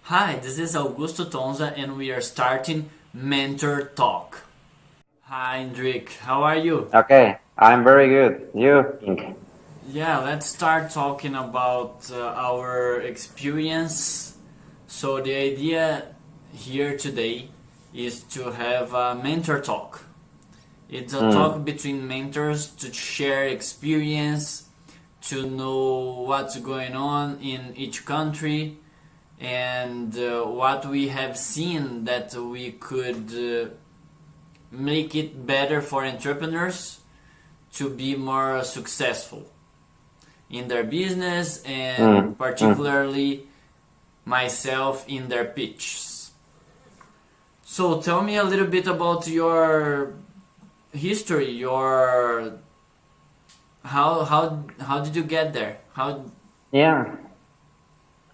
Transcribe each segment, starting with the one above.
Hi, this is Augusto Tonza, and we are starting Mentor Talk. Hi, Hendrik, how are you? Okay, I'm very good. You? Yeah, let's start talking about our experience. So, the idea here today is to have a mentor talk. It's a talk Mm, between mentors to share experience, to know what's going on in each country, and what we have seen that we could make it better for entrepreneurs to be more successful in their business and mm. particularly myself in their pitches. So tell me a little bit about your history, your how did you get there? How Yeah.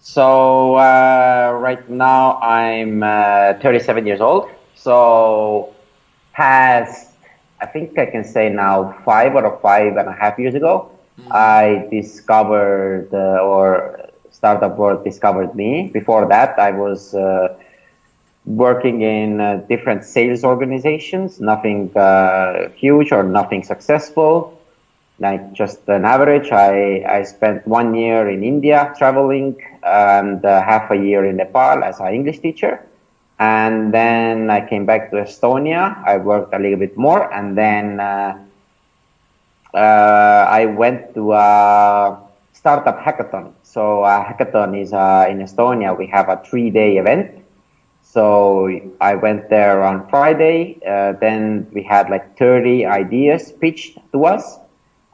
So right now I'm 37 years old. So past, I think I can say now 5 and a half years ago, I discovered or startup world discovered me. Before that, I was working in different sales organizations, nothing huge or nothing successful, like just an average. I spent 1 year in India traveling and half a year in Nepal as an English teacher. And then I came back to Estonia. I worked a little bit more, and then I went to a startup hackathon. So a hackathon is in Estonia. We have a 3 day event. So I went there on Friday. Then we had like 30 ideas pitched to us.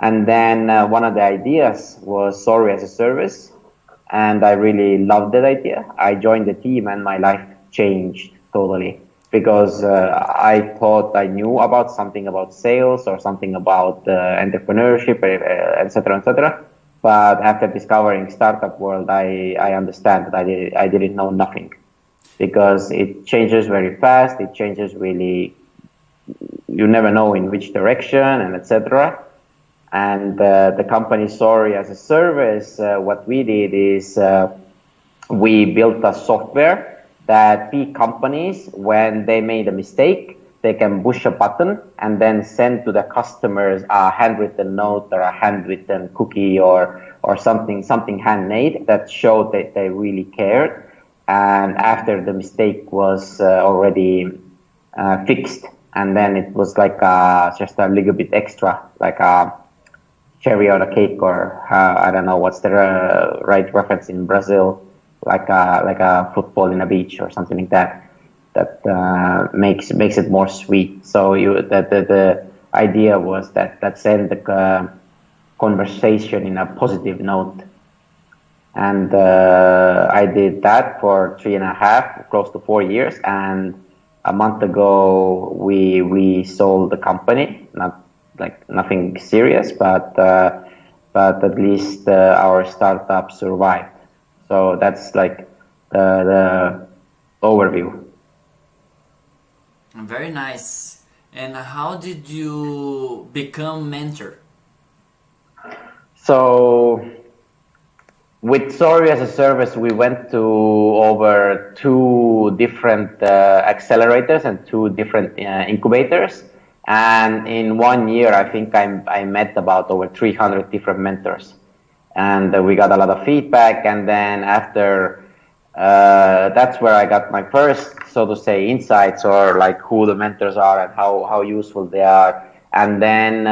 And then one of the ideas was Sorry as a Service. And I really loved that idea. I joined the team and my life changed totally because I thought I knew about something about sales or something about entrepreneurship, etc., etc. But after discovering startup world, I understand that I didn't know nothing because it changes very fast. It changes really, you never know in which direction and etc. And the company Sorry as a Service, what we did is we built a software that big companies, when they made a mistake, they can push a button and then send to the customers a handwritten note or a handwritten cookie or something handmade that showed that they really cared. And after the mistake was already fixed, and then it was like just a little bit extra, like a cherry on a cake, or I don't know what's the right reference in Brazil, like a football in a beach or something like that. That makes it more sweet. So the idea was that send the conversation in a positive note, and I did that for 3.5, close to 4 years. And a month ago, we sold the company. Not like nothing serious, but at least our startup survived. So that's like the overview. very nice. And how did you become mentor? So with Sorry as a Service, we went to over two different accelerators and two different incubators. And in 1 year, I think I met about over 300 different mentors. And we got a lot of feedback. And then after, that's where I got my first, so to say, insights, or like who the mentors are and how useful they are. And then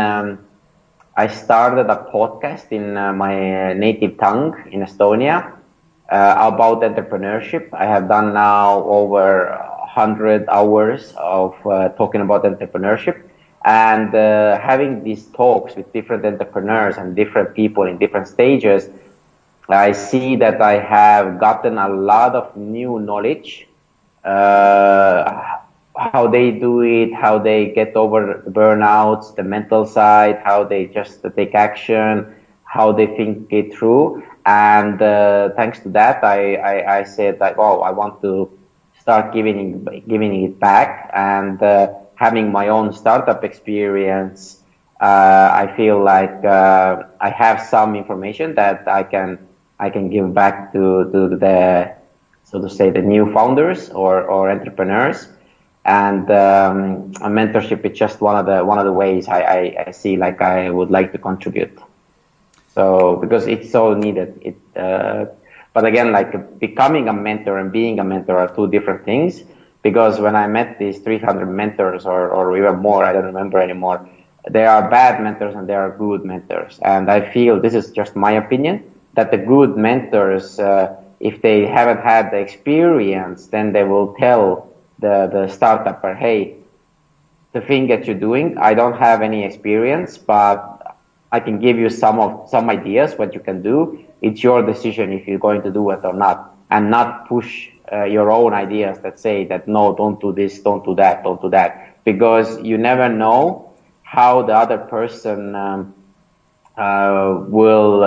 I started a podcast in my native tongue in Estonia about entrepreneurship. I have done now over 100 hours of talking about entrepreneurship, and having these talks with different entrepreneurs and different people in different stages. I see that I have gotten a lot of new knowledge, uh, how they do it, how they get over the burnouts, the mental side, how they just take action, how they think it through. And thanks to that, I said that, oh, I want to start giving it back, and having my own startup experience. I feel like I have some information that I can give back to the so to say, the new founders or entrepreneurs. And a mentorship is just one of the ways I see like I would like to contribute. So because it's so needed. But again, like becoming a mentor and being a mentor are two different things. Because when I met these 300 mentors or even more, I don't remember anymore. There are bad mentors and there are good mentors, and I feel this is just my opinion that the good mentors, if they haven't had the experience, then they will tell the startupper, hey, the thing that you're doing, I don't have any experience, but I can give you some ideas what you can do. It's your decision if you're going to do it or not, and not push your own ideas that say that no, don't do this, don't do that, don't do that, because you never know how the other person will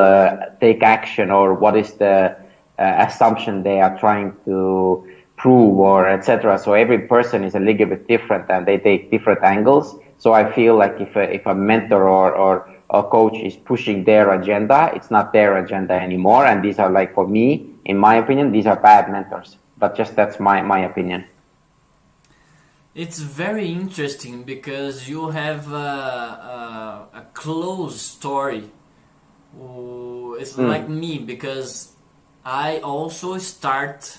take action, or what is the assumption they are trying to prove, or etc. So every person is a little bit different and they take different angles. So I feel like if a mentor or a coach is pushing their agenda, it's not their agenda anymore. And these are, like, for me, in my opinion, these are bad mentors. But just that's my opinion. It's very interesting because you have a close story. It's like me, because I also start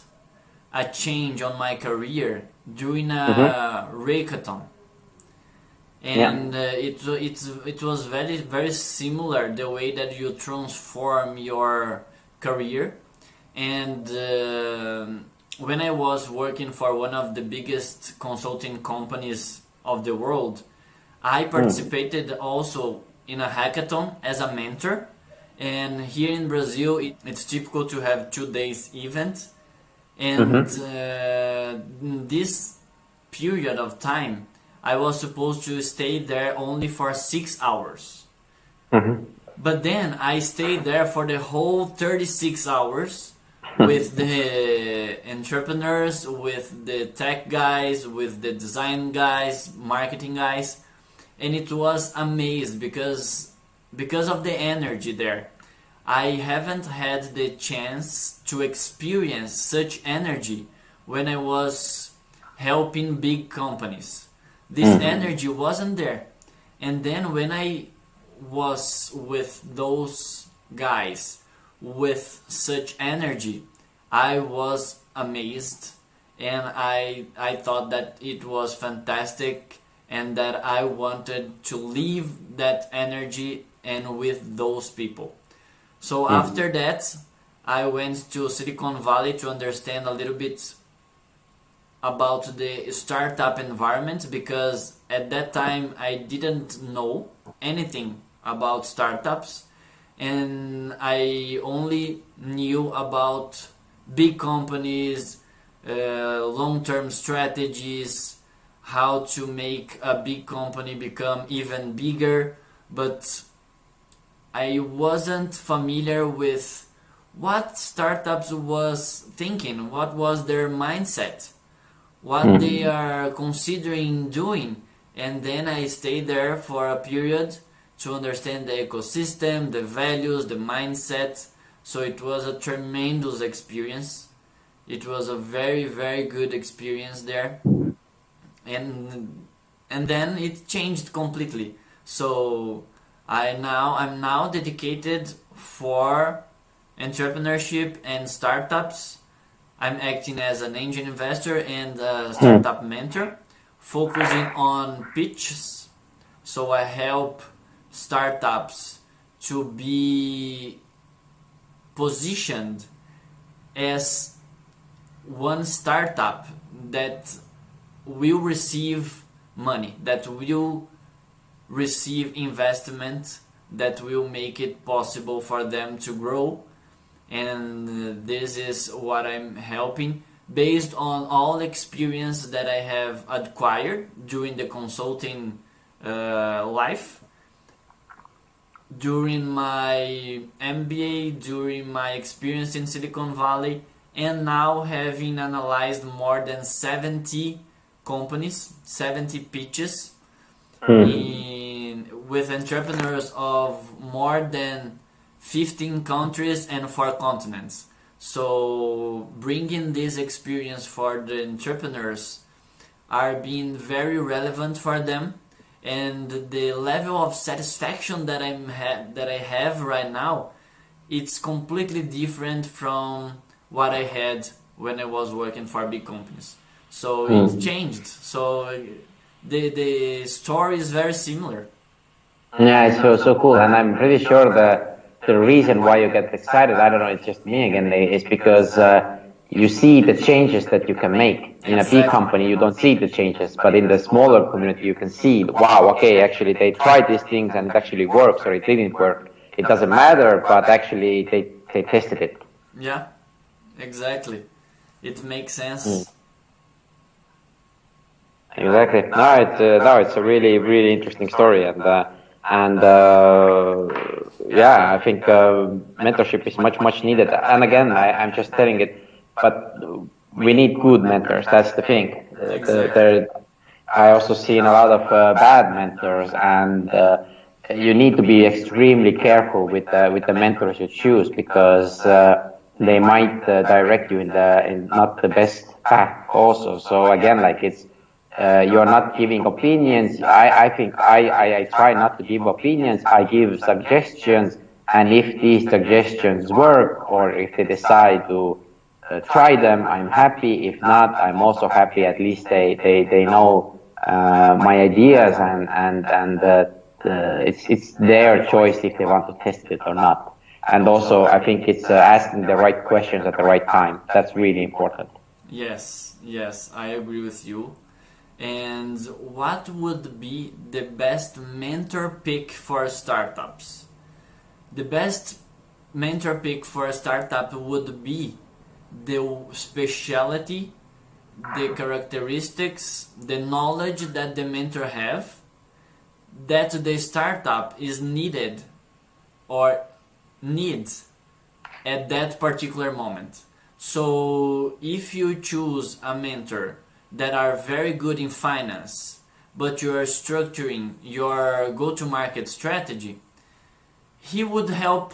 a change on my career during a hackathon, and it was very similar the way that you transform your career. And when I was working for one of the biggest consulting companies of the world, I participated also in a hackathon as a mentor. And here in Brazil, it's typical to have 2 days event. And this period of time, I was supposed to stay there only for 6 hours. But then I stayed there for the whole 36 hours with the entrepreneurs, with the tech guys, with the design guys, marketing guys. And it was amazing because of the energy there. I haven't had the chance to experience such energy when I was helping big companies. This energy wasn't there. And then when I was with those guys with such energy, I was amazed, and I thought that it was fantastic, and that I wanted to leave that energy and with those people. So after that, I went to Silicon Valley to understand a little bit about the startup environment, because at that time I didn't know anything about startups, and I only knew about big companies, long-term strategies, how to make a big company become even bigger, but I wasn't familiar with what startups was thinking, what was their mindset, what they are considering doing. And then I stayed there for a period to understand the ecosystem, the values, the mindset. So it was a tremendous experience. It was a very, very good experience there. And then it changed completely. So I'm now dedicated for entrepreneurship and startups. I'm acting as an angel investor and a startup mentor, focusing on pitches. So I help startups to be positioned as one startup that will receive money, that will receive investment, that will make it possible for them to grow. And this is what I'm helping based on all experience that I have acquired during the consulting life, during my MBA, during my experience in Silicon Valley, and now having analyzed more than 70 companies, 70 pitches with entrepreneurs of more than 15 countries and 4 continents. So bringing this experience for the entrepreneurs are being very relevant for them, and the level of satisfaction that that I have right now, it's completely different from what I had when I was working for big companies. So it changed. So the story is very similar. Yeah, it's so cool, and I'm pretty sure the reason why you get excited, I don't know, it's just me again, is because you see the changes that you can make. In a big Exactly. company, you don't see the changes, but in the smaller community, you can see, wow, okay, actually they tried these things and it actually works, or it didn't work. It doesn't matter, but actually they tested it. Yeah, exactly. It makes Mm. sense. Exactly. No, it's a really interesting story, and yeah, I think mentorship is much needed. And again, I'm just telling it, but we need good mentors. That's the thing. Exactly. I also seen a lot of bad mentors, and you need to be extremely careful with the mentors you choose, because they might direct you in not the best path also. So again, like it's you're not giving opinions. I think I try not to give opinions. I give suggestions, and if these suggestions work, or if they decide to try them, I'm happy. If not, I'm also happy. At least they know my ideas, and it's their choice if they want to test it or not. And also, I think it's asking the right questions at the right time. That's really important. Yes, yes, I agree with you. And what would be the best mentor pick for startups? The best mentor pick for a startup would be the specialty, the characteristics, the knowledge that the mentor have that the startup is needed or needs at that particular moment. So if you choose a mentor that are very good in finance, but you are structuring your go-to-market strategy, he would help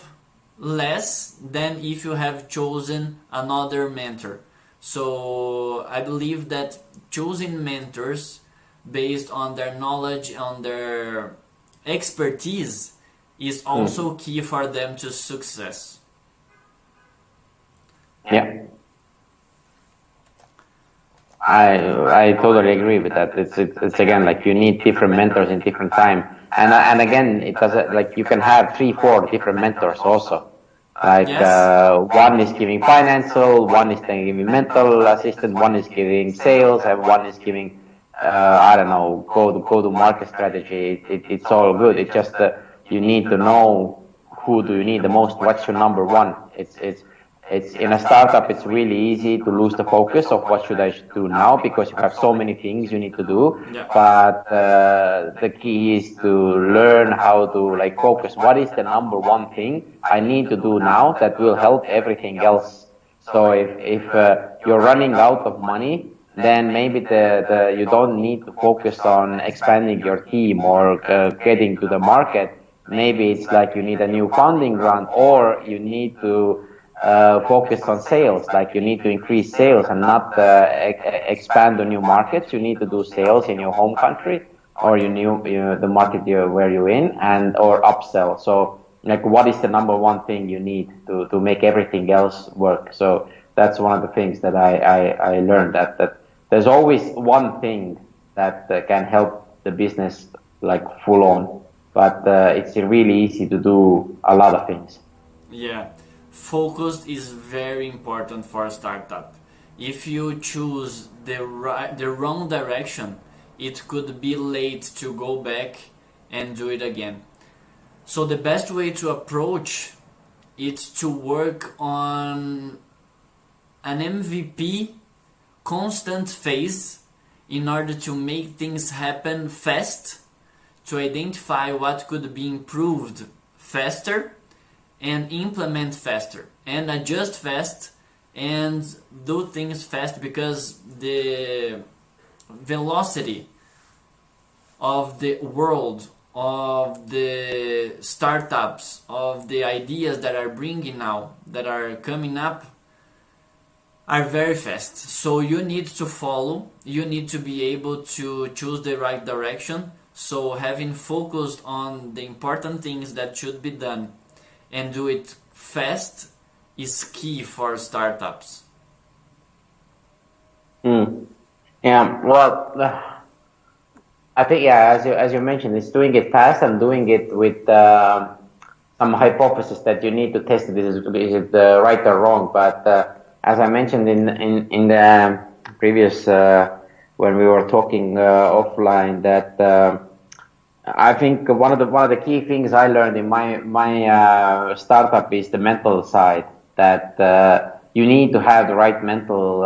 less than if you have chosen another mentor. So I believe that choosing mentors based on their knowledge, on their expertise, is also key for them to success. Yeah. I totally agree with that. It's again like you need different mentors in different time, and again it doesn't like you can have 3 4 different mentors also. Like Yes. one is giving financial, one is then giving mental assistant, one is giving sales, and one is giving I don't know, go to market strategy. It's all good. It's just you need to know who do you need the most. What's your number one? It's in a startup. It's really easy to lose the focus of what should I do now, because you have so many things you need to do. Yeah. But the key is to learn how to like focus. What is the number one thing I need to do now that will help everything else? So if you're running out of money, then maybe the you don't need to focus on expanding your team or getting to the market. Maybe it's like you need a new funding grant, or you need to focus on sales. Like you need to increase sales and not expand to new markets. You need to do sales in your home country, or the market where you're in, and or upsell. So like what is the number one thing you need to make everything else work? So that's one of the things that I learned, that there's always one thing that can help the business like full on, but it's really easy to do a lot of things. Yeah, focus is very important for a startup. If you choose the wrong direction, it could be late to go back and do it again. So the best way to approach it to work on an MVP constant phase in order to make things happen fast, to identify what could be improved faster, and implement faster and adjust fast and do things fast, because the velocity of the world, of the startups, of the ideas that are bringing now, that are coming up, are very fast. So you need to follow, you need to be able to choose the right direction. So having focused on the important things that should be done and do it fast is key for startups. Mm. Yeah, well, I think, yeah, as you mentioned, it's doing it fast and doing it with some hypothesis that you need to test it. Is it right or wrong? But as I mentioned in the previous when we were talking offline, that I think one of the key things I learned in my startup is the mental side. That you need to have the right mental,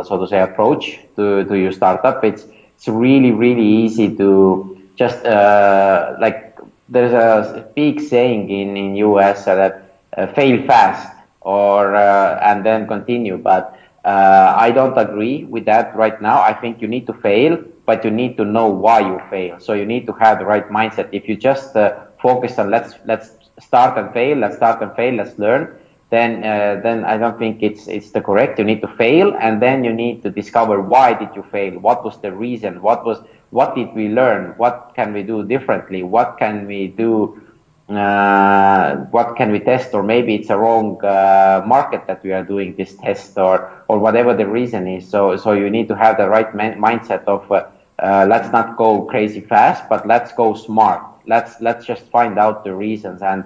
so to say, approach to your startup. It's really easy to just like there's a big saying in US that fail fast or and then continue. But I don't agree with that right now. I think you need to fail, but you need to know why you fail. So you need to have the right mindset. If you just focus on let's start and fail, let's learn, then I don't think it's the correct. You need to fail, and then you need to discover why did you fail, what was the reason, what did we learn, what can we do differently, what can we do, what can we test, or maybe it's a wrong market that we are doing this test, or whatever the reason is. So you need to have the right mindset of let's not go crazy fast, but let's go smart. Let's just find out the reasons, and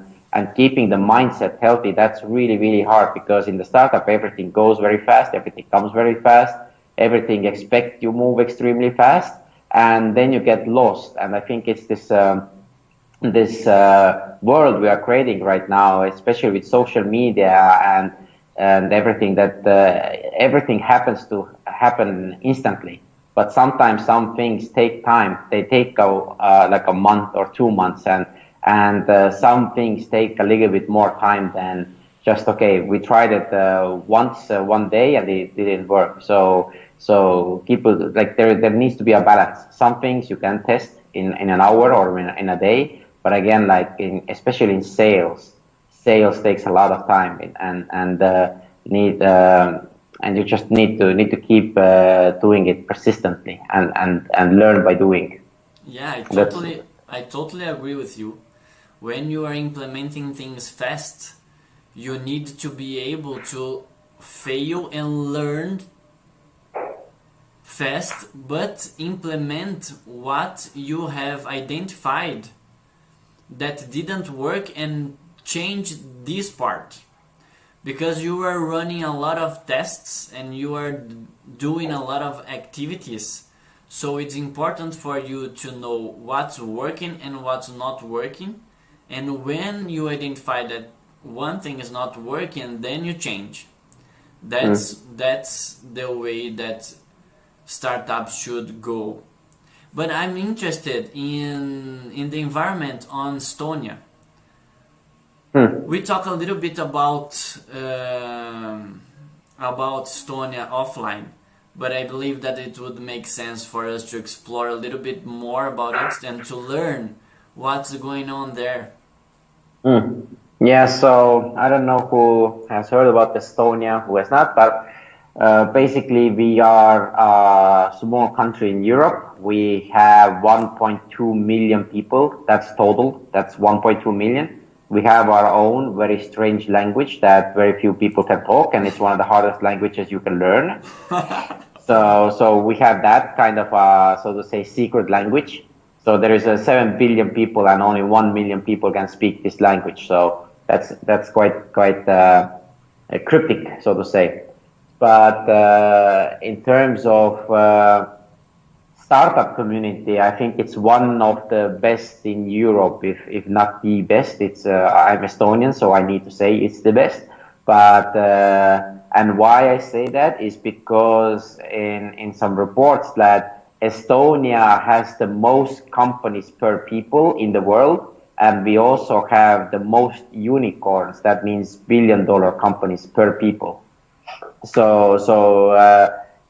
keeping the mindset healthy. That's really hard, because in the startup everything goes very fast, everything comes very fast, everything expect you move extremely fast, and then you get lost. And I think it's this world we are creating right now, especially with social media and everything, that everything happen instantly. But sometimes some things take time. They take like a month or 2 months, and some things take a little bit more time than just, okay, we tried it once one day and it didn't work. So people, like, there needs to be a balance. Some things you can test in an hour or in a day, but again, like especially in sales takes a lot of time, and need and you just need to keep doing it persistently and learn by doing. Yeah, That's I totally agree with you. When you are implementing things fast, you need to be able to fail and learn fast, but implement what you have identified that didn't work and change this part. Because you are running a lot of tests and you are doing a lot of activities, so it's important for you to know what's working and what's not working. And when you identify that one thing is not working, then you change. That's the way that startups should go. But I'm interested in the environment on Estonia. We talk a little bit about Estonia offline, but I believe that it would make sense for us to explore a little bit more about it and to learn what's going on there. Yeah, so I don't know who has heard about Estonia, who has not, but basically we are a small country in Europe. We have 1.2 million people. That's total. That's 1.2 million. We have our own very strange language that very few people can talk, and it's one of the hardest languages you can learn. So we have that kind of, so to say, secret language. So there is 7 billion people, and only 1 million people can speak this language. So that's quite cryptic, so to say. But in terms of startup community, I think it's one of the best in Europe, if not the best. It's I'm Estonian, so I need to say it's the best. But and why I say that is because in some reports that Estonia has the most companies per people in the world, and we also have the most unicorns. That means billion-dollar companies per people. So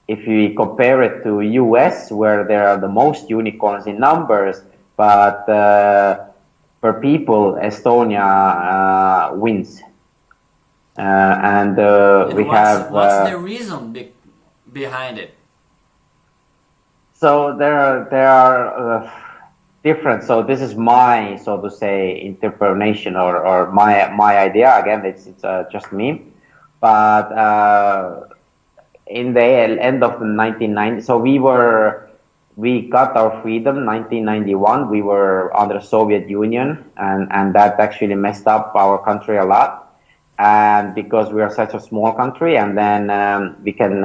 if we compare it to US, where there are the most unicorns in numbers, but per people, Estonia wins. And we have. what's the reason behind it? So there are different. So this is my, so to say, interpretation or my idea. Again, it's just me, but in the end of the 1990s, so we got our freedom 1991. We were under Soviet Union, and that actually messed up our country a lot. And because we are such a small country, and then we can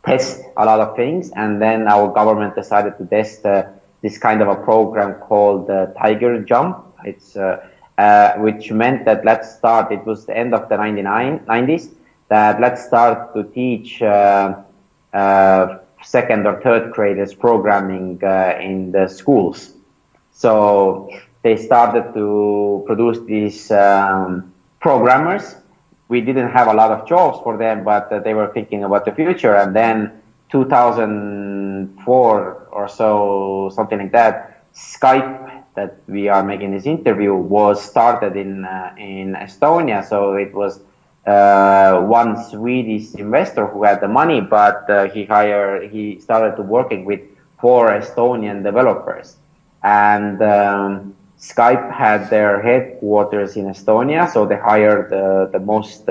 test a lot of things, and then our government decided to test this kind of a program called Tiger Jump. It's which meant that let's start. It was the end of the 90s. That let's start to teach second or third graders programming in the schools. So they started to produce these programmers. We didn't have a lot of jobs for them, but they were thinking about the future. And then 2004 or so, something like that, Skype, that we are making this interview, was started in Estonia. So it was one Swedish investor who had the money, but he started to working with 4 Estonian developers. And Skype had their headquarters in Estonia, so they hired the most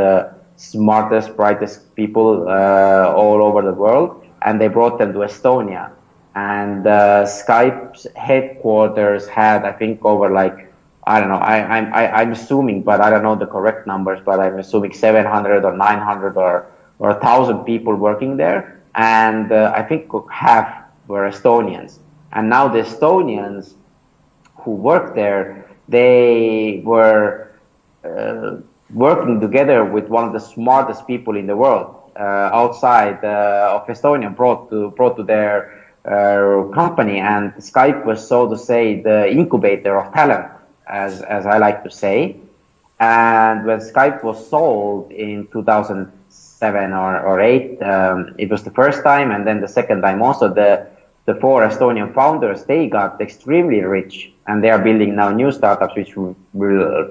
smartest, brightest people all over the world, and they brought them to Estonia. And Skype's headquarters had, I think, over like, I don't know, I'm assuming, but I don't know the correct numbers, but I'm assuming 700 or 900 or 1,000 people working there, and I think half were Estonians. And now the Estonians who worked there, they were working together with one of the smartest people in the world outside of Estonia, brought to their company. And Skype was, so to say, the incubator of talent, as I like to say. And when Skype was sold in 2007 or 8, it was the first time, and then the second time also, the 4 Estonian founders, they got extremely rich, and they are building now new startups which will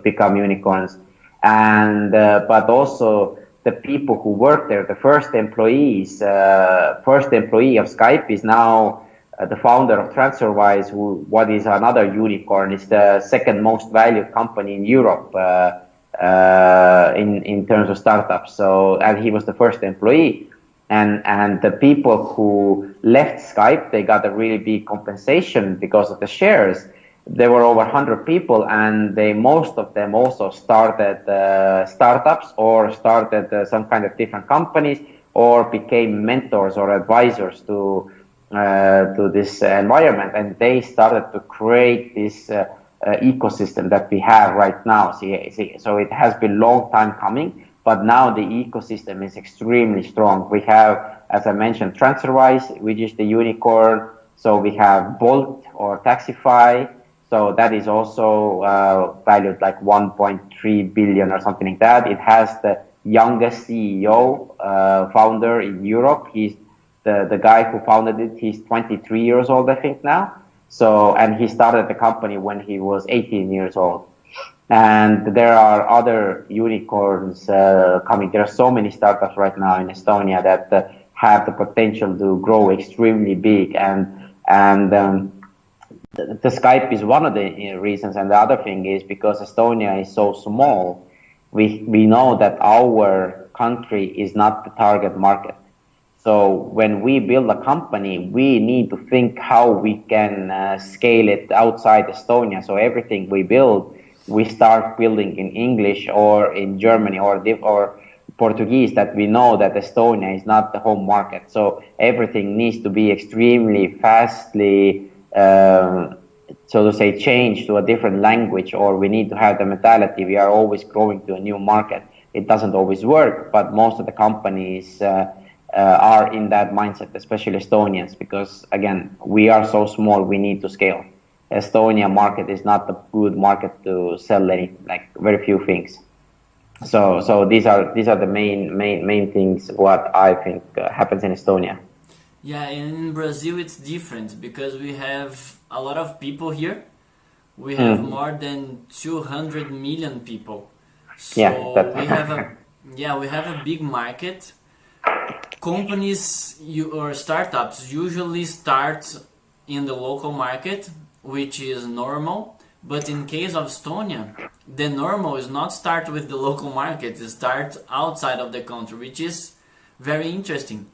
become unicorns. And but also the people who work there, the first employee of Skype is now the founder of TransferWise, what is another unicorn. It's the second most valued company in Europe in terms of startups. So, and he was the first employee. And the people who left Skype, they got a really big compensation because of the shares. There were over 100 people, and most of them also started startups or started some kind of different companies, or became mentors or advisors to this environment, and they started to create this ecosystem that we have right now. So it has been a long time coming. But now the ecosystem is extremely strong. We have, as I mentioned, TransferWise, which is the unicorn. So we have Bolt or Taxify. So that is also valued like 1.3 billion or something like that. It has the youngest CEO, founder in Europe. He's the guy who founded it. He's 23 years old, I think now. So, and he started the company when he was 18 years old. And there are other unicorns coming. There are so many startups right now in Estonia that have the potential to grow extremely big. And the Skype is one of the reasons. And the other thing is because Estonia is so small, we know that our country is not the target market. So when we build a company, we need to think how we can scale it outside Estonia. So everything we build, we start building in English or in Germany or Portuguese, that we know that Estonia is not the home market. So everything needs to be extremely fastly, so to say, changed to a different language, or we need to have the mentality we are always growing to a new market. It doesn't always work, but most of the companies are in that mindset, especially Estonians, because again, we are so small, we need to scale. Estonia market is not a good market to sell very few things. So these are the main things what I think happens in Estonia. Yeah, and in Brazil it's different because we have a lot of people here. We have more than 200 million people. So Yeah, we have a Yeah, we have a big market. Companies or startups usually start in the local market, which is normal. But in case of Estonia, the normal is not start with the local market, it start outside of the country, which is very interesting.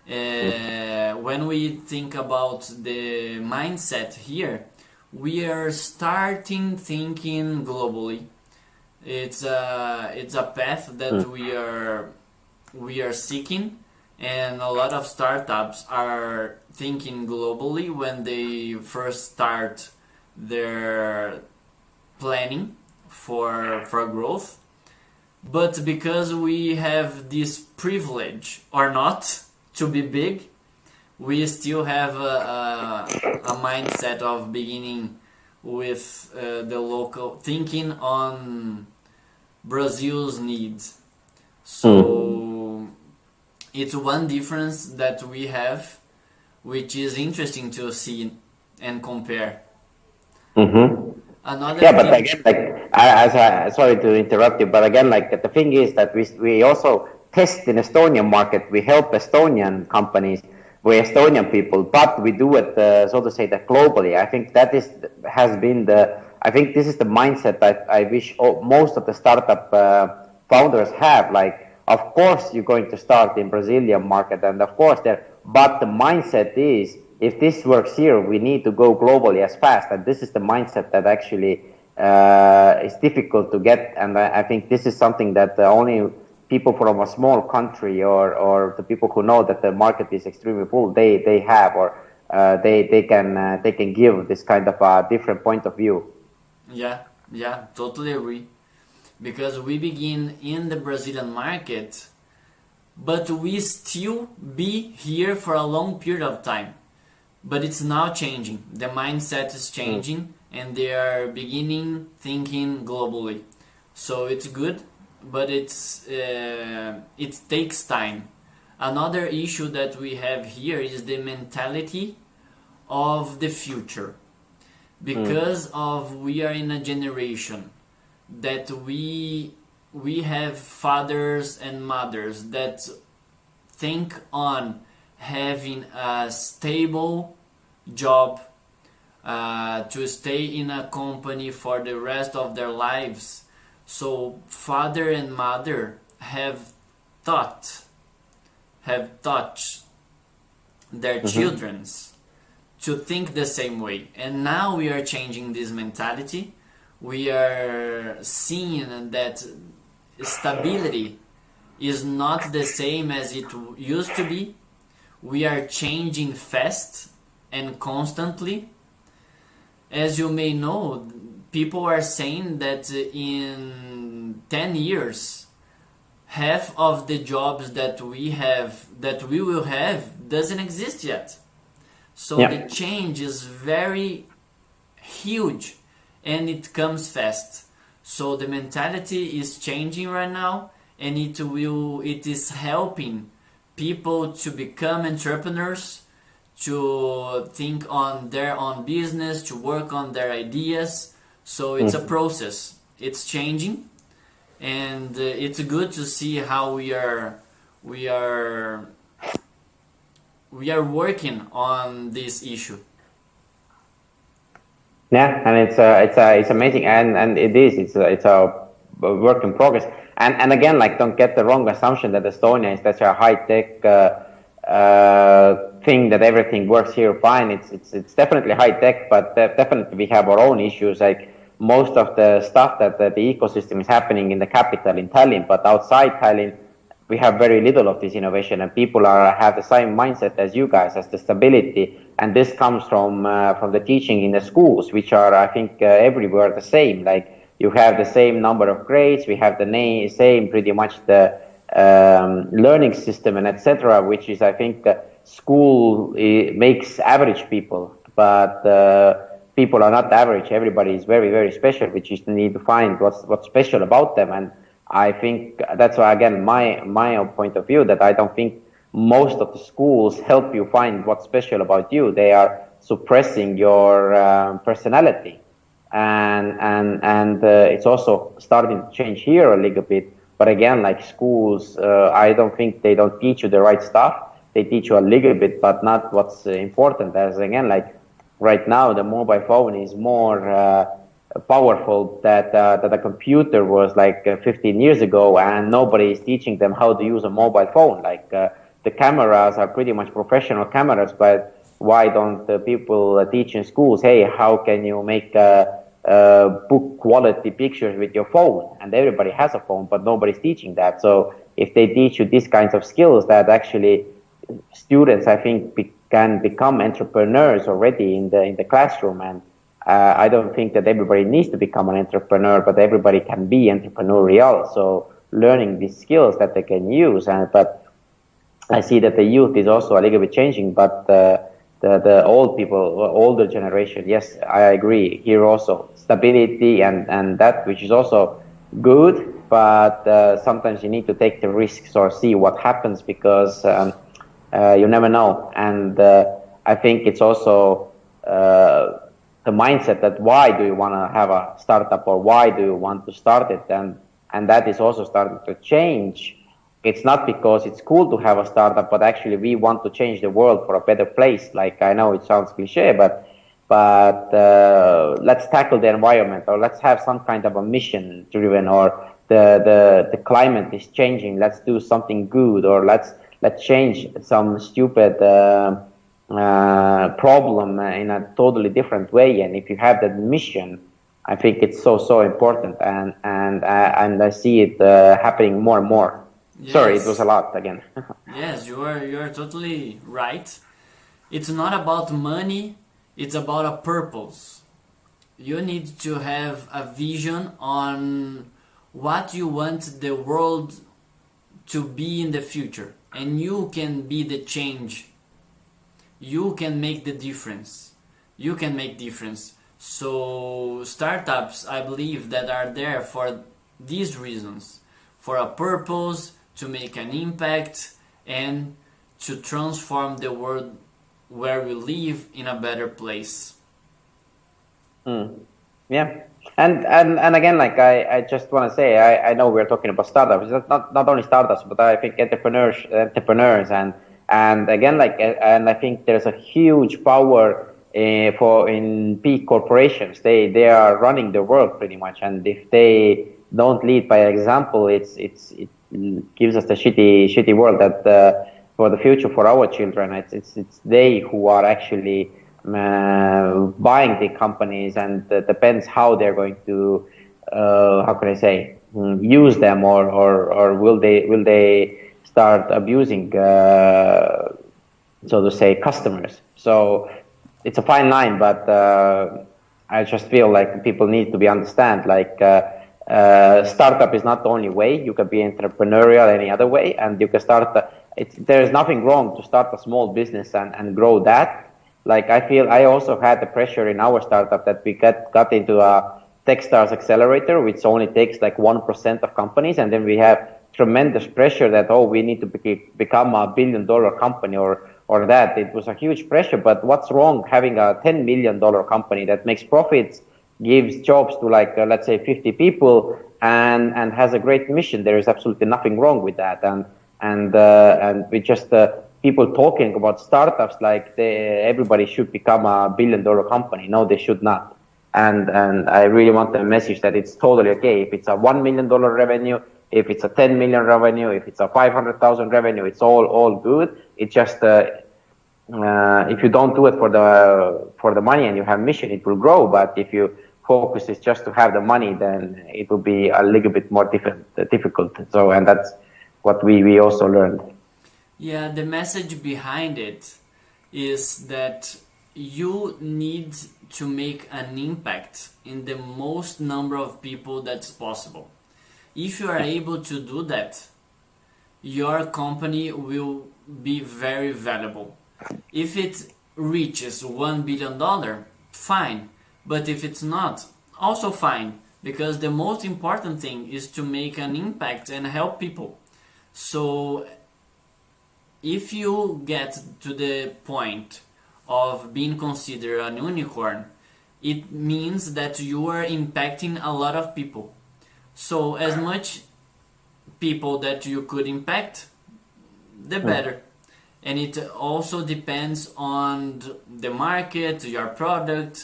When we think about the mindset here, we are starting thinking globally. It's a path that we are seeking, and a lot of startups are thinking globally when they first start their planning for growth. But because we have this privilege or not to be big, we still have a mindset of beginning with the local thinking on Brazil's needs. So it's one difference that we have, which is interesting to see and compare. Another Yeah, but thing, again, like sorry to interrupt you, but again, like the thing is that we also test in Estonian market. We help Estonian companies, we Estonian people, but we do it so to say that globally. I think that has been the. I think this is the mindset that I wish most of the startup founders have. Like, of course, you're going to start in Brazilian market, and of course there, but the mindset is, if this works here, we need to go globally as fast. And this is the mindset that actually is difficult to get. And I think this is something that only people from a small country or the people who know that the market is extremely full, they have, or they can give this kind of a different point of view. yeah, totally agree. Because we begin in the Brazilian market, but we still be here for a long period of time. But it's now changing. The mindset is changing, and they are beginning thinking globally. So it's good, but it takes time. Another issue that we have here is the mentality of the future, because of we are in a generation that we have fathers and mothers that think on having a stable job, to stay in a company for the rest of their lives. So father and mother have taught their childrens to think the same way, and now we are changing this mentality. We are seeing that stability is not the same as it used to be. We are changing fast and constantly. As you may know, people are saying that in 10 years, half of the jobs that we will have doesn't exist yet. So the change is very huge, and it comes fast. So the mentality is changing right now, and it is helping people to become entrepreneurs, to think on their own business, to work on their ideas. So it's a process. It's changing, and it's good to see how we are working on this issue. Yeah, and it's amazing, and it's a work in progress. And again, like, don't get the wrong assumption that Estonia is such a high tech thing that everything works here fine. It's definitely high tech, but definitely we have our own issues. Like, most of the stuff that the ecosystem is happening in the capital in Tallinn, but outside Tallinn, we have very little of this innovation, and people have the same mindset as you guys, as the stability. And this comes from the teaching in the schools, which are, I think, everywhere the same. Like, you have the same number of grades, we have the same pretty much the learning system and etc., which is, I think, school makes average people, but people are not average. Everybody is very, very special, which is the need to find what's special about them. And I think that's why, again, my point of view, that I don't think most of the schools help you find what's special about you. They are suppressing your personality, and it's also starting to change here a little bit. But again, like schools, I don't think they don't teach you the right stuff. They teach you a little bit, but not what's important. As again, like right now, the mobile phone is more powerful that a computer was like 15 years ago, and nobody is teaching them how to use a mobile phone. Like the cameras are pretty much professional cameras, but why don't people teach in schools? Hey, how can you make book quality pictures with your phone? And everybody has a phone, but nobody's teaching that. So if they teach you these kinds of skills, that actually students, I think, can become entrepreneurs already in the classroom. And I don't think that everybody needs to become an entrepreneur, but everybody can be entrepreneurial. So learning these skills that they can use. But I see that the youth is also a little bit changing, but the old people, older generation, yes, I agree. Here also stability and that, which is also good, but sometimes you need to take the risks or see what happens, because you never know. And I think it's also the mindset that why do you want to have a startup, or why do you want to start it, and that is also starting to change. It's not because it's cool to have a startup, but actually we want to change the world for a better place. Like, I know it sounds cliche, but let's tackle the environment, or let's have some kind of a mission driven, or the climate is changing. Let's do something good, or let's change some stupid problem in a totally different way. And if you have that mission, I think it's so important, and I see it happening more and more. Yes. Sorry, it was a lot again. Yes, you're totally right. It's not about money, it's about a purpose. You need to have a vision on what you want the world to be in the future, and you can be the change. You can make the difference. You can make difference. So startups, I believe, that are there for these reasons, for a purpose, to make an impact, and to transform the world where we live in a better place. Yeah. And again, like I just want to say, I know we're talking about startups. It's not only startups, but I think entrepreneurs and again, like, and I think there's a huge power in big corporations. They are running the world pretty much, and if they don't lead by example, it gives us the shitty world that for the future, for our children, it's they who are actually buying the companies, and depends how they're going to how can I say, use them, or will they start abusing so to say customers. So it's a fine line, but I just feel like people need to be understand, like startup is not the only way. You can be entrepreneurial any other way, and you can start there is nothing wrong to start a small business and grow that. Like, I feel I also had the pressure in our startup that we got into a Techstars accelerator, which only takes like 1% of companies, and then we have tremendous pressure that, oh, we need to become a $1 billion company or that. It was a huge pressure, but what's wrong having a $10 million company that makes profits, gives jobs to like let's say 50 people, and has a great mission? There is absolutely nothing wrong with that. And we just people talking about startups like everybody should become a $1 billion company. No, they should not. And I really want the message that it's totally okay if it's a $1 million revenue, if it's a 10 million revenue, if it's a 500,000 revenue, it's all good. It's just if you don't do it for the money and you have mission, it will grow. But if you focus is just to have the money, then it will be a little bit more difficult. So, and that's what we also learned. Yeah, the message behind it is that you need to make an impact in the most number of people that's possible. If you are able to do that, your company will be very valuable. If it reaches $1 billion, fine. But if it's not, also fine. Because the most important thing is to make an impact and help people. So if you get to the point of being considered an unicorn, it means that you are impacting a lot of people. So as much people that you could impact, the better. And it also depends on the market, your product,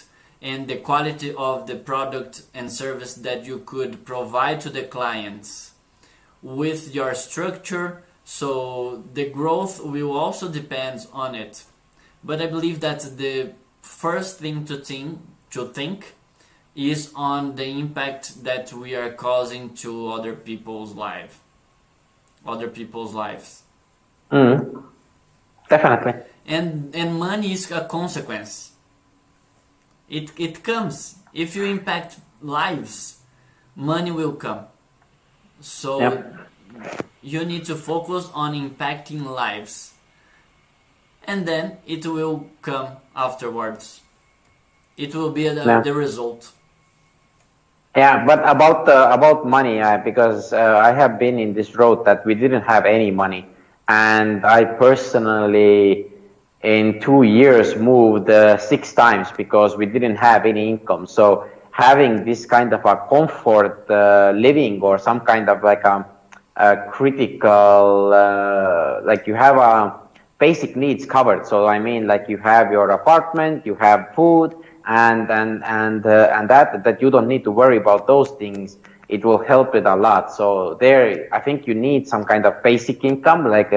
and the quality of the product and service that you could provide to the clients with your structure. So the growth will also depend on it. But I believe that the first thing to think is on the impact that we are causing to other people's lives. Definitely. And money is a consequence. It comes. If you impact lives, money will come. So you need to focus on impacting lives, and then it will come afterwards. It will be the result. Yeah, but about money, because I have been in this road that we didn't have any money, and I personally, in 2 years, moved 6 times because we didn't have any income. So having this kind of a comfort living, or some kind of like a critical, like you have a basic needs covered. So I mean, like you have your apartment, you have food, and that you don't need to worry about those things. It will help it a lot. So there, I think you need some kind of basic income, like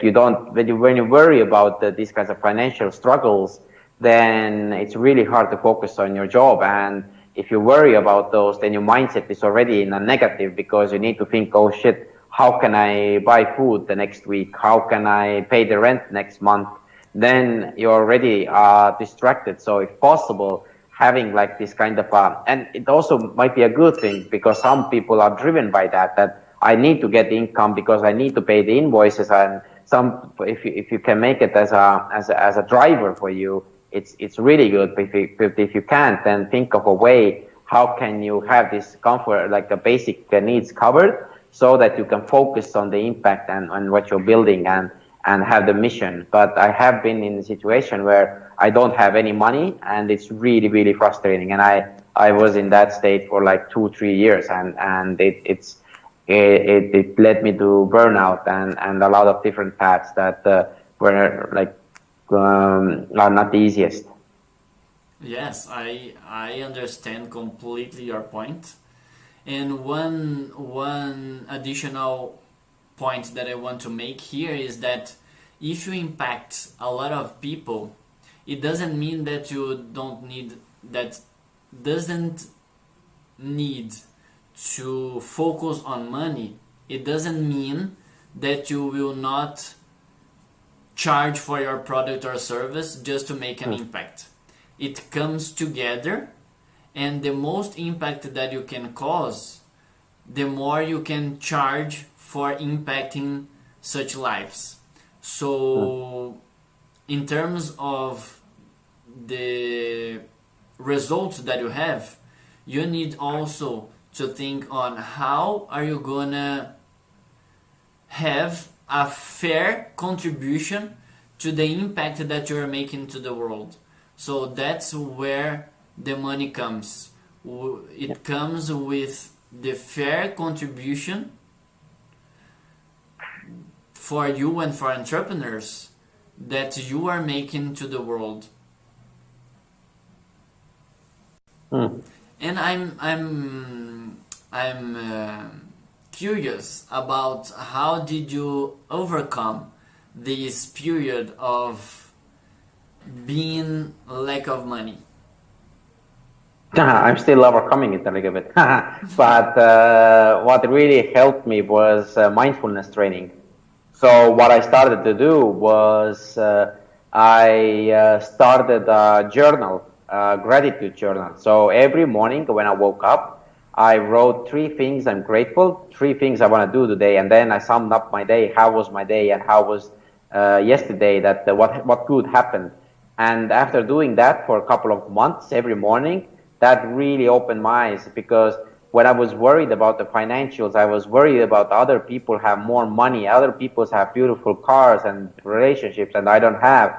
you don't, when you worry about these kinds of financial struggles, then it's really hard to focus on your job. And if you worry about those, then your mindset is already in a negative, because you need to think, oh shit, how can I buy food the next week? How can I pay the rent next month? Then you're already distracted. So if possible, having like this kind of and it also might be a good thing, because some people are driven by that I need to get the income because I need to pay the invoices. And some, if you can make it as a driver for you, it's really good. But if you can't, then think of a way, how can you have this comfort, like the basic needs covered, so that you can focus on the impact and what you're building, and have the mission. But I have been in a situation where I don't have any money, and it's really, really frustrating. And I was in that state for like 2-3 years, and it led me to burnout and a lot of different paths that were like are not the easiest. Yes, I understand completely your point. And one additional point that I want to make here is that if you impact a lot of people, it doesn't mean that you doesn't need to focus on money. It doesn't mean that you will not charge for your product or service just to make an impact. It comes together, and the most impact that you can cause, the more you can charge for impacting such lives. So in terms of the results that you have, you need also to think on how are you gonna have a fair contribution to the impact that you're making to the world. So that's where the money comes. It comes with the fair contribution for you and for entrepreneurs that you are making to the world. And I'm curious about how did you overcome this period of being lack of money? I'm still overcoming it a little bit. But what really helped me was mindfulness training. So what I started to do was I started a journal, a gratitude journal. So every morning when I woke up, I wrote 3 things I'm grateful, 3 things I want to do today, and then I summed up my day. How was my day, and how was yesterday? What good happened? And after doing that for a couple of months every morning, that really opened my eyes, because when I was worried about the financials, I was worried about other people have more money, other people have beautiful cars and relationships, and I don't have.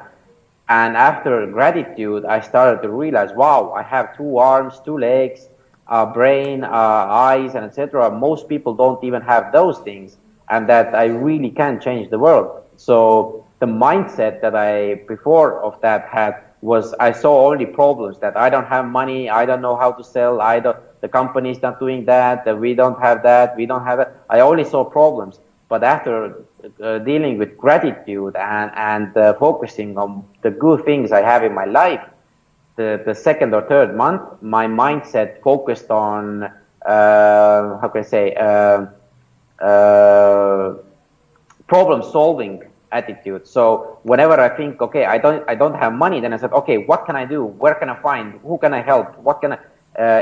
And after gratitude, I started to realize, wow, I have 2 arms, 2 legs, our brain, our eyes, and etc. Most people don't even have those things, and that I really can change the world. So the mindset that I before of that had was I saw only problems, that I don't have money, I don't know how to sell, I don't, the company's not doing that, that we don't have that, we don't have it. I only saw problems. But after dealing with gratitude and focusing on the good things I have in my life, the second or third month, my mindset focused on how can I say uh, problem solving attitude. So whenever I think, okay, I don't have money, then I said, okay, what can I do? Where can I find? Who can I help? What can I?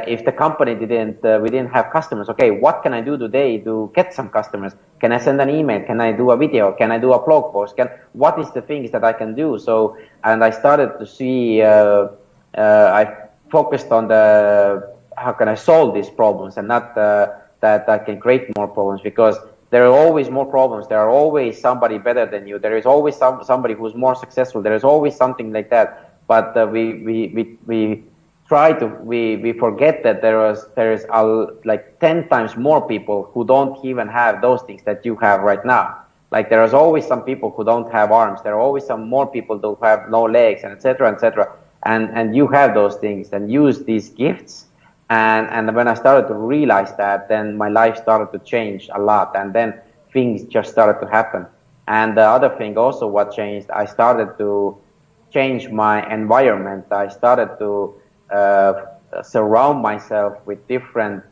If the company didn't, we didn't have customers. Okay, what can I do today to get some customers? Can I send an email? Can I do a video? Can I do a blog post? What is the things that I can do? So, and I started to see. I focused on the how can I solve these problems, and not that I can create more problems, because there are always more problems. There are always somebody better than you. There is always somebody who's more successful. There is always something like that. But we forget that there is like 10 times more people who don't even have those things that you have right now. Like there is always some people who don't have arms. There are always some more people who have no legs, and etc. etc. And you have those things, and use these gifts. And when I started to realize that, then my life started to change a lot, and then things just started to happen. And the other thing also what changed, I started to change my environment. I started to surround myself with different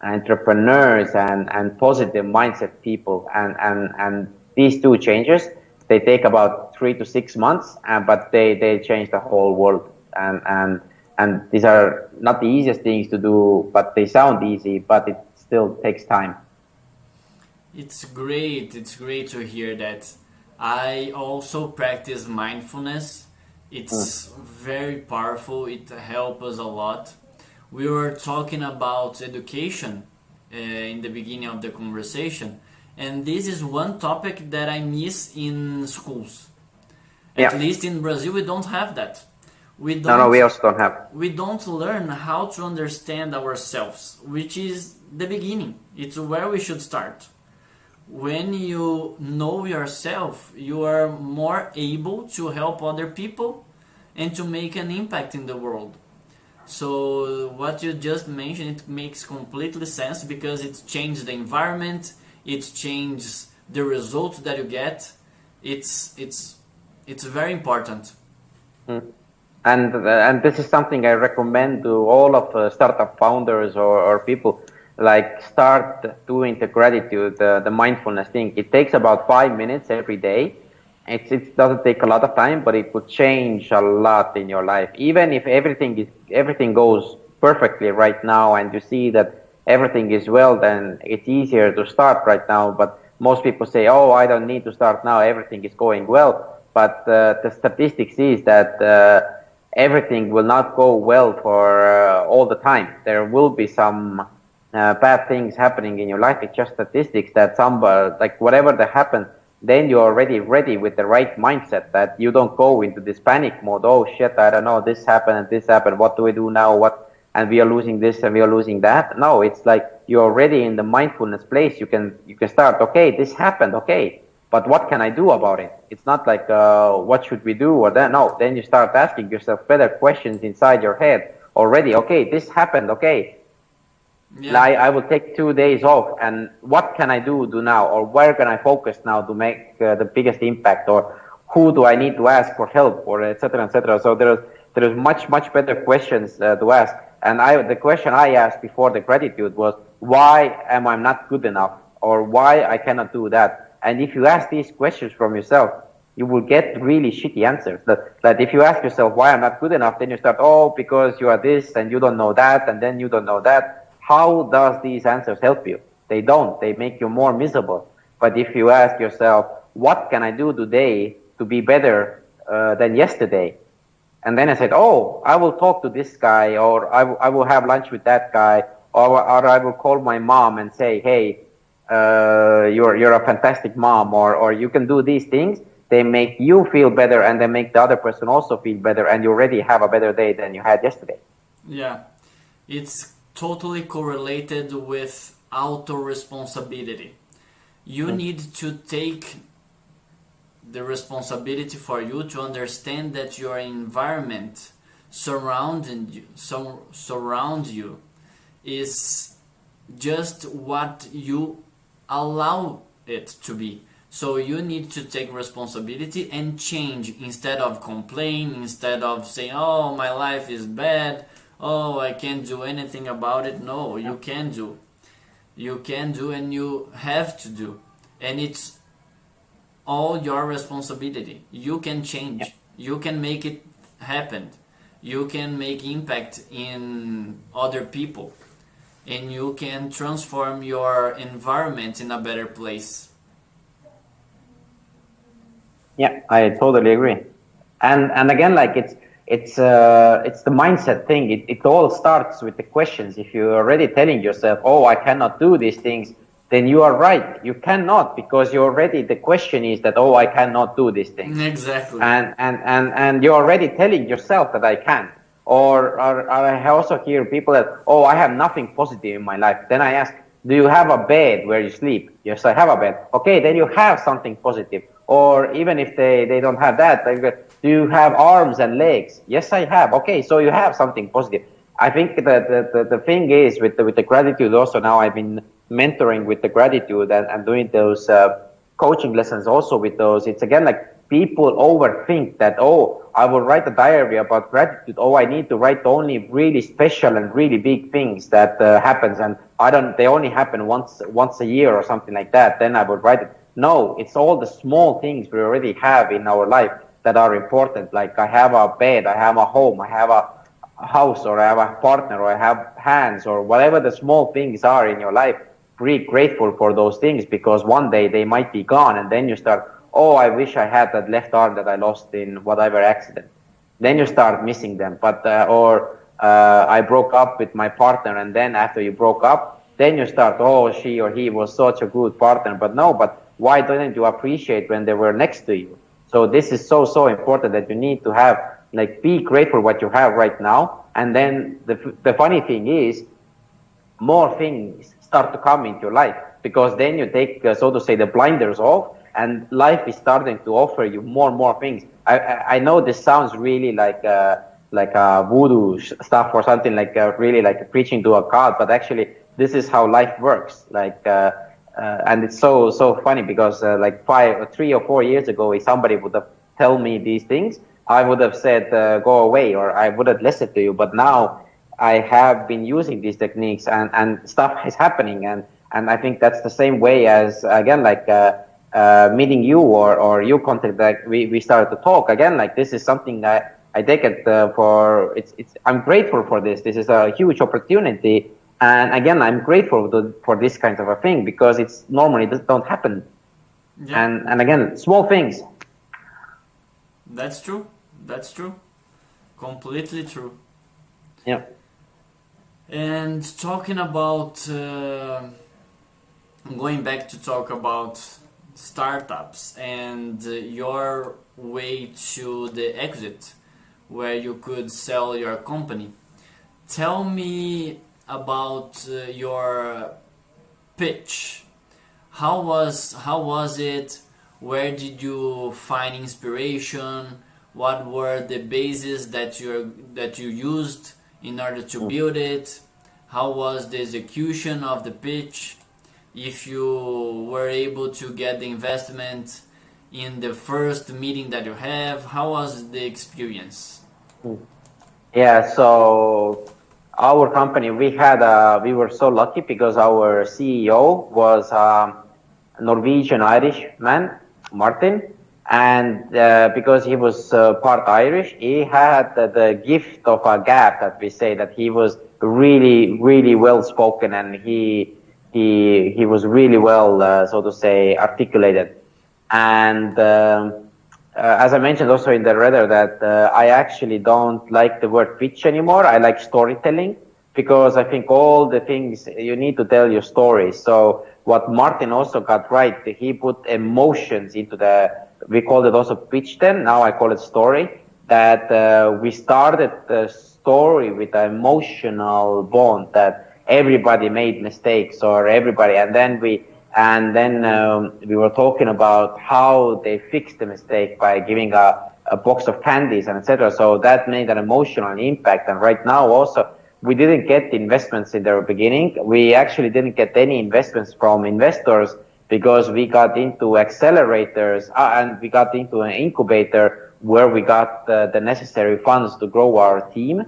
entrepreneurs and positive mindset people. And these two changes, they take about 3 to 6 months, but they change the whole world. And these are not the easiest things to do, but they sound easy, but it still takes time. It's great. It's great to hear that. I also practice mindfulness. It's very powerful. It helps us a lot. We were talking about education in the beginning of the conversation, and this is one topic that I miss in schools. At least in Brazil, we don't have that. No, we also don't have. We don't learn how to understand ourselves, which is the beginning. It's where we should start. When you know yourself, you are more able to help other people and to make an impact in the world. So what you just mentioned, it makes completely sense, because it changes the environment, it changes the results that you get. It's very important. And this is something I recommend to all of startup founders or people. Like, start doing the gratitude, the mindfulness thing. It takes about 5 minutes every day. It doesn't take a lot of time, but it would change a lot in your life. Even if everything goes perfectly right now, and you see that everything is well, then it's easier to start right now. But most people say, "Oh, I don't need to start now. Everything is going well." But the statistics is that everything will not go well for all the time. There will be some bad things happening in your life. It's just statistics that like whatever that happens, then you're already ready with the right mindset, that you don't go into this panic mode. Oh shit, I don't know, this happened and this happened. What do we do now? And we are losing this and we are losing that. No, it's like you're already in the mindfulness place. You can start. Okay, this happened. Okay, but what can I do about it? It's not like what should we do or that. No, then you start asking yourself better questions inside your head already. Okay, this happened. Okay. Yeah. I will take 2 days off, and what can I do now, or where can I focus now to make the biggest impact, or who do I need to ask for help, or etc. etc. So there's much better questions to ask. And the question I asked before the gratitude was, why am I not good enough, or why I cannot do that? And if you ask these questions from yourself, you will get really shitty answers. That if you ask yourself why I'm not good enough, then you start, oh, because you are this and you don't know that, and then you don't know that. How does these answers help you? They don't. They make you more miserable. But if you ask yourself, what can I do today to be better than yesterday? And then I said, oh, I will talk to this guy, or I will have lunch with that guy, or I will call my mom and say, hey, you're a fantastic mom, or you can do these things. They make you feel better, and they make the other person also feel better, and you already have a better day than you had yesterday. Yeah, it's totally correlated with auto responsibility. You need to take the responsibility for you to understand that your environment surround you is just what you allow it to be. So you need to take responsibility and change instead of complain, instead of saying, oh, my life is bad, oh, I can't do anything about it. No, you can do. You can do, and you have to do. And it's all your responsibility. You can change. You can make it happen. You can make impact in other people. And you can transform your environment in a better place. Yeah, I totally agree. And again, like it's the mindset thing. It all starts with the questions. If you're already telling yourself, oh, I cannot do these things, then you are right. You cannot, because you're already, the question is that, oh, I cannot do these things. Exactly. And you're already telling yourself that I can. Or I also hear people that, oh, I have nothing positive in my life. Then I ask, do you have a bed where you sleep? Yes, I have a bed. Okay, then you have something positive. Or even if they don't have that, do you have arms and legs? Yes, I have. Okay, so you have something positive. I think that the thing is with the gratitude also, now I've been mentoring with the gratitude and doing those coaching lessons also with those. It's again like people overthink that, oh, I will write a diary about gratitude. Oh, I need to write only really special and really big things that happens, and they only happen once a year or something like that. Then I would write it. No, it's all the small things we already have in our life that are important. Like I have a bed, I have a home, I have a house, or I have a partner, or I have hands, or whatever the small things are in your life. Be grateful for those things, because one day they might be gone, and then you start, oh, I wish I had that left arm that I lost in whatever accident. Then you start missing them. But I broke up with my partner, and then after you broke up, then you start, oh, she or he was such a good partner. But no, but why didn't you appreciate when they were next to you? So this is so important, that you need to have, like, be grateful what you have right now. And then the funny thing is, more things start to come into your life, because then you take, so to say, the blinders off, and life is starting to offer you more and more things. I know this sounds really like a voodoo stuff or something, like really like preaching to a god, but actually this is how life works. And it's so funny, because like 3 or 4 years ago, if somebody would have told me these things, I would have said go away, or I would have listened to you. But now I have been using these techniques, and stuff is happening, and I think that's the same way as, again, like meeting you or you contact, that we started to talk again. Like, this is something that I take it for. I'm grateful for this. This is a huge opportunity. And again, I'm grateful for this kind of a thing, because it's normally don't happen. Yeah. And again, small things. That's true. That's true. Completely true. Yeah. And talking about, going back to talk about startups and your way to the exit, where you could sell your company. Tell me about your pitch. How was it? Where did you find inspiration? What were the bases that you used in order to build it? How was the execution of the pitch? If you were able to get the investment in the first meeting that you have, how was the experience? Yeah, so our company, we were so lucky, because our CEO was a Norwegian Irish man, Martin, and because he was part Irish, he had the gift of a gab, that we say, that he was really, really well spoken, and he was really well, so to say, articulated. And as I mentioned also in the letter, that I actually don't like the word pitch anymore. I like storytelling, because I think all the things, you need to tell your stories. So what Martin also got right, he put emotions into we called it also pitch then, now I call it story. that we started the story with an emotional bond that everybody made mistakes or everybody, and then we were talking about how they fixed the mistake by giving a box of candies and etc. So that made an emotional impact. And right now also we didn't get investments in the beginning. We actually didn't get any investments from investors because we got into accelerators and we got into an incubator where we got the necessary funds to grow our team.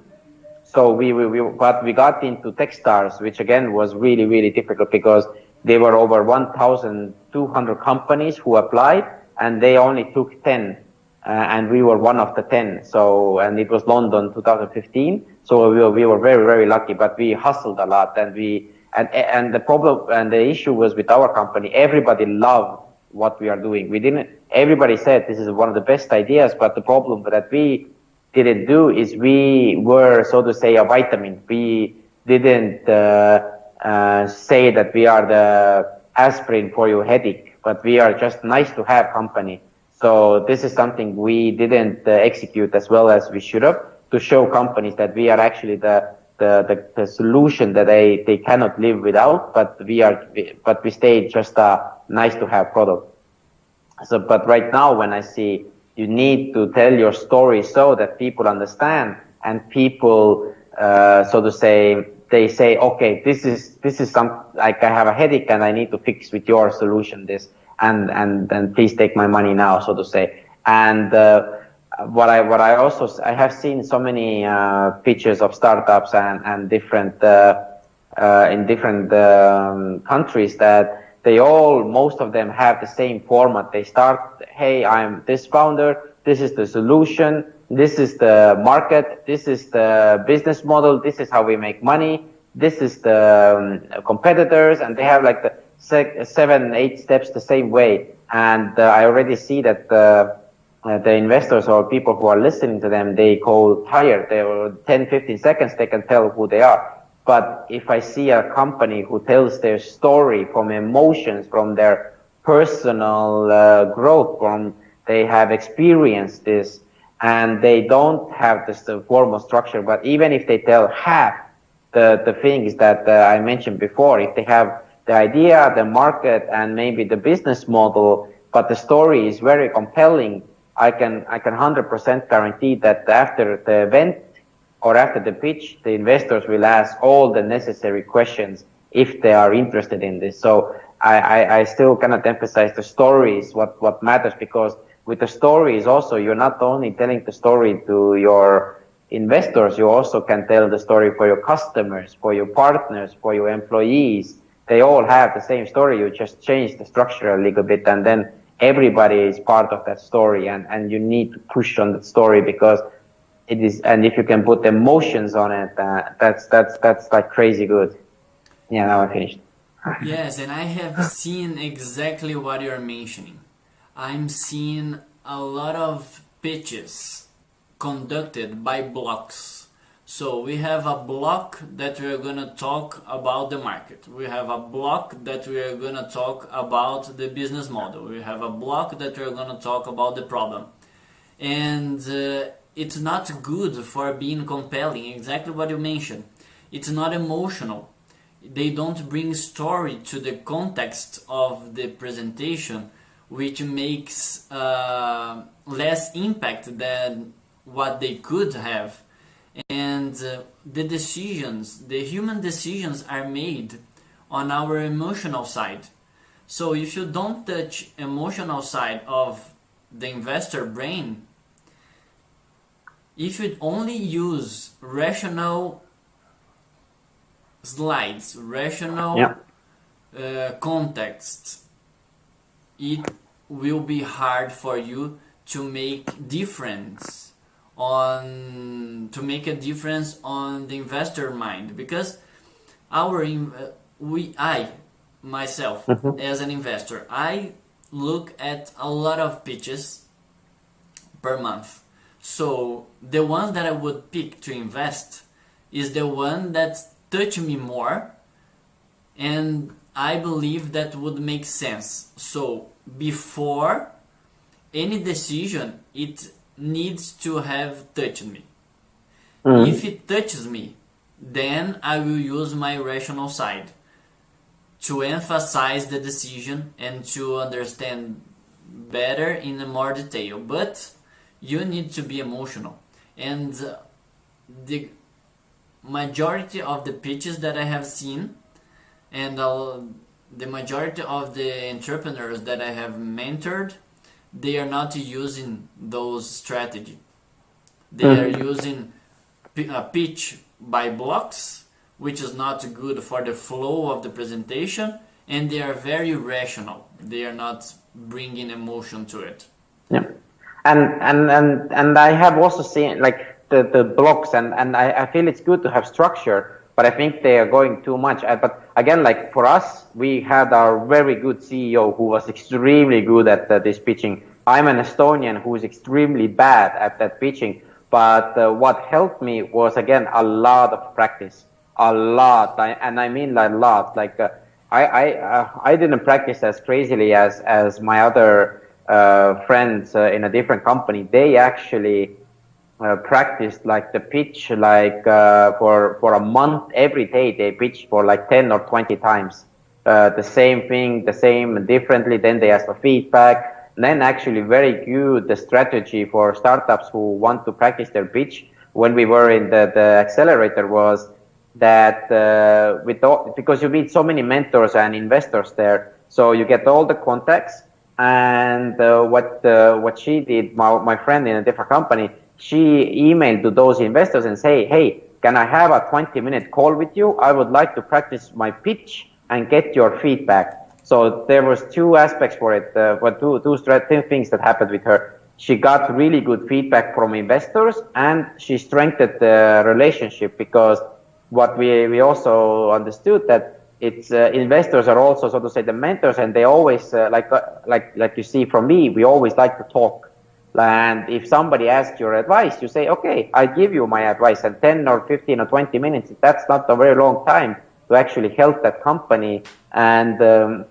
So we got into Techstars, which again was really, really difficult because there were over 1,200 companies who applied and they only took 10. And we were one of the 10. So, and it was London 2015. So we were very, very lucky, but we hustled a lot and the problem and the issue was with our company, everybody loved what we are doing. Everybody said this is one of the best ideas, but the problem that we didn't do is we were, so to say, a vitamin. We didn't say that we are the aspirin for your headache, but we are just nice to have company. So this is something we didn't execute as well as we should have to show companies that we are actually the solution that they cannot live without, but we stay just a nice to have product. So, but right now when I see you need to tell your story so that people understand and people, so to say, they say, okay, this is some, like I have a headache and I need to fix with your solution this, and please take my money now, so to say. And what I also, I have seen so many pictures of startups and different in different countries that most of them have the same format. They start, hey, I'm this founder, this is the solution, this is the market, this is the business model, this is how we make money, this is the competitors, and they have like the 7-8 steps the same way. And I already see that the investors or people who are listening to them, they go tired. They were 10-15 seconds, they can tell who they are. But if I see a company who tells their story from emotions, from their personal growth, from they have experienced this, and they don't have this formal structure, but even if they tell half the things that I mentioned before, if they have the idea, the market, and maybe the business model, but the story is very compelling, I can 100% guarantee that after the event, or after the pitch, the investors will ask all the necessary questions if they are interested in this. So I still cannot emphasize the story is what matters, because with the stories also, you're not only telling the story to your investors, you also can tell the story for your customers, for your partners, for your employees. They all have the same story. You just change the structure a little bit, and then everybody is part of that story, and you need to push on that story because it is, and if you can put emotions on it, that's like crazy good. Yeah, now I finished. Yes, and I have seen exactly what you're mentioning. I'm seeing a lot of pitches conducted by blocks. So we have a block that we are going to talk about the market. We have a block that we are going to talk about the business model. We have a block that we are going to talk about the problem. And it's not good for being compelling, exactly what you mentioned. It's not emotional. They don't bring story to the context of the presentation, which makes less impact than what they could have. And the human decisions are made on our emotional side. So if you don't touch emotional side of the investor brain, if you only use rational slides, rational context, it will be hard for you to make a difference on the investor mind, because I myself as an investor, I look at a lot of pitches per month. So the one that I would pick to invest is the one that touch me more, and I believe that would make sense. So before any decision, it needs to have touched me. Mm. If it touches me, then I will use my rational side to emphasize the decision and to understand better in a more detail. But you need to be emotional. And the majority of the pitches that I have seen, and the majority of the entrepreneurs that I have mentored, they are not using those strategy. They are using a pitch by blocks, which is not good for the flow of the presentation, and they are very rational. They are not bringing emotion to it. Yeah, and I have also seen like the blocks, and I feel it's good to have structure, but I think they are going too much. But again, like for us, we had our very good CEO who was extremely good at this pitching. I'm an Estonian who is extremely bad at that pitching. But what helped me was again a lot of practice, a lot, and I mean a lot. Like I didn't practice as crazily as my other friends in a different company. They actually practiced like the pitch like for a month every day. They pitched for like 10 or 20 times the same thing, the same differently. Then they asked for feedback. Then actually very good the strategy for startups who want to practice their pitch when we were in the accelerator was that because you meet so many mentors and investors there, so you get all the contacts. And what she did, my friend in a different company, she emailed to those investors and say, hey, can I have a 20-minute call with you? I would like to practice my pitch and get your feedback. So there was two aspects for it, two things that happened with her. She got really good feedback from investors, and she strengthened the relationship, because what we also understood that it's investors are also, so to say, the mentors, and they always like you see from me, we always like to talk. And if somebody asks your advice, you say, okay, I give you my advice. And 10 or 15 or 20 minutes, that's not a very long time to actually help that company. And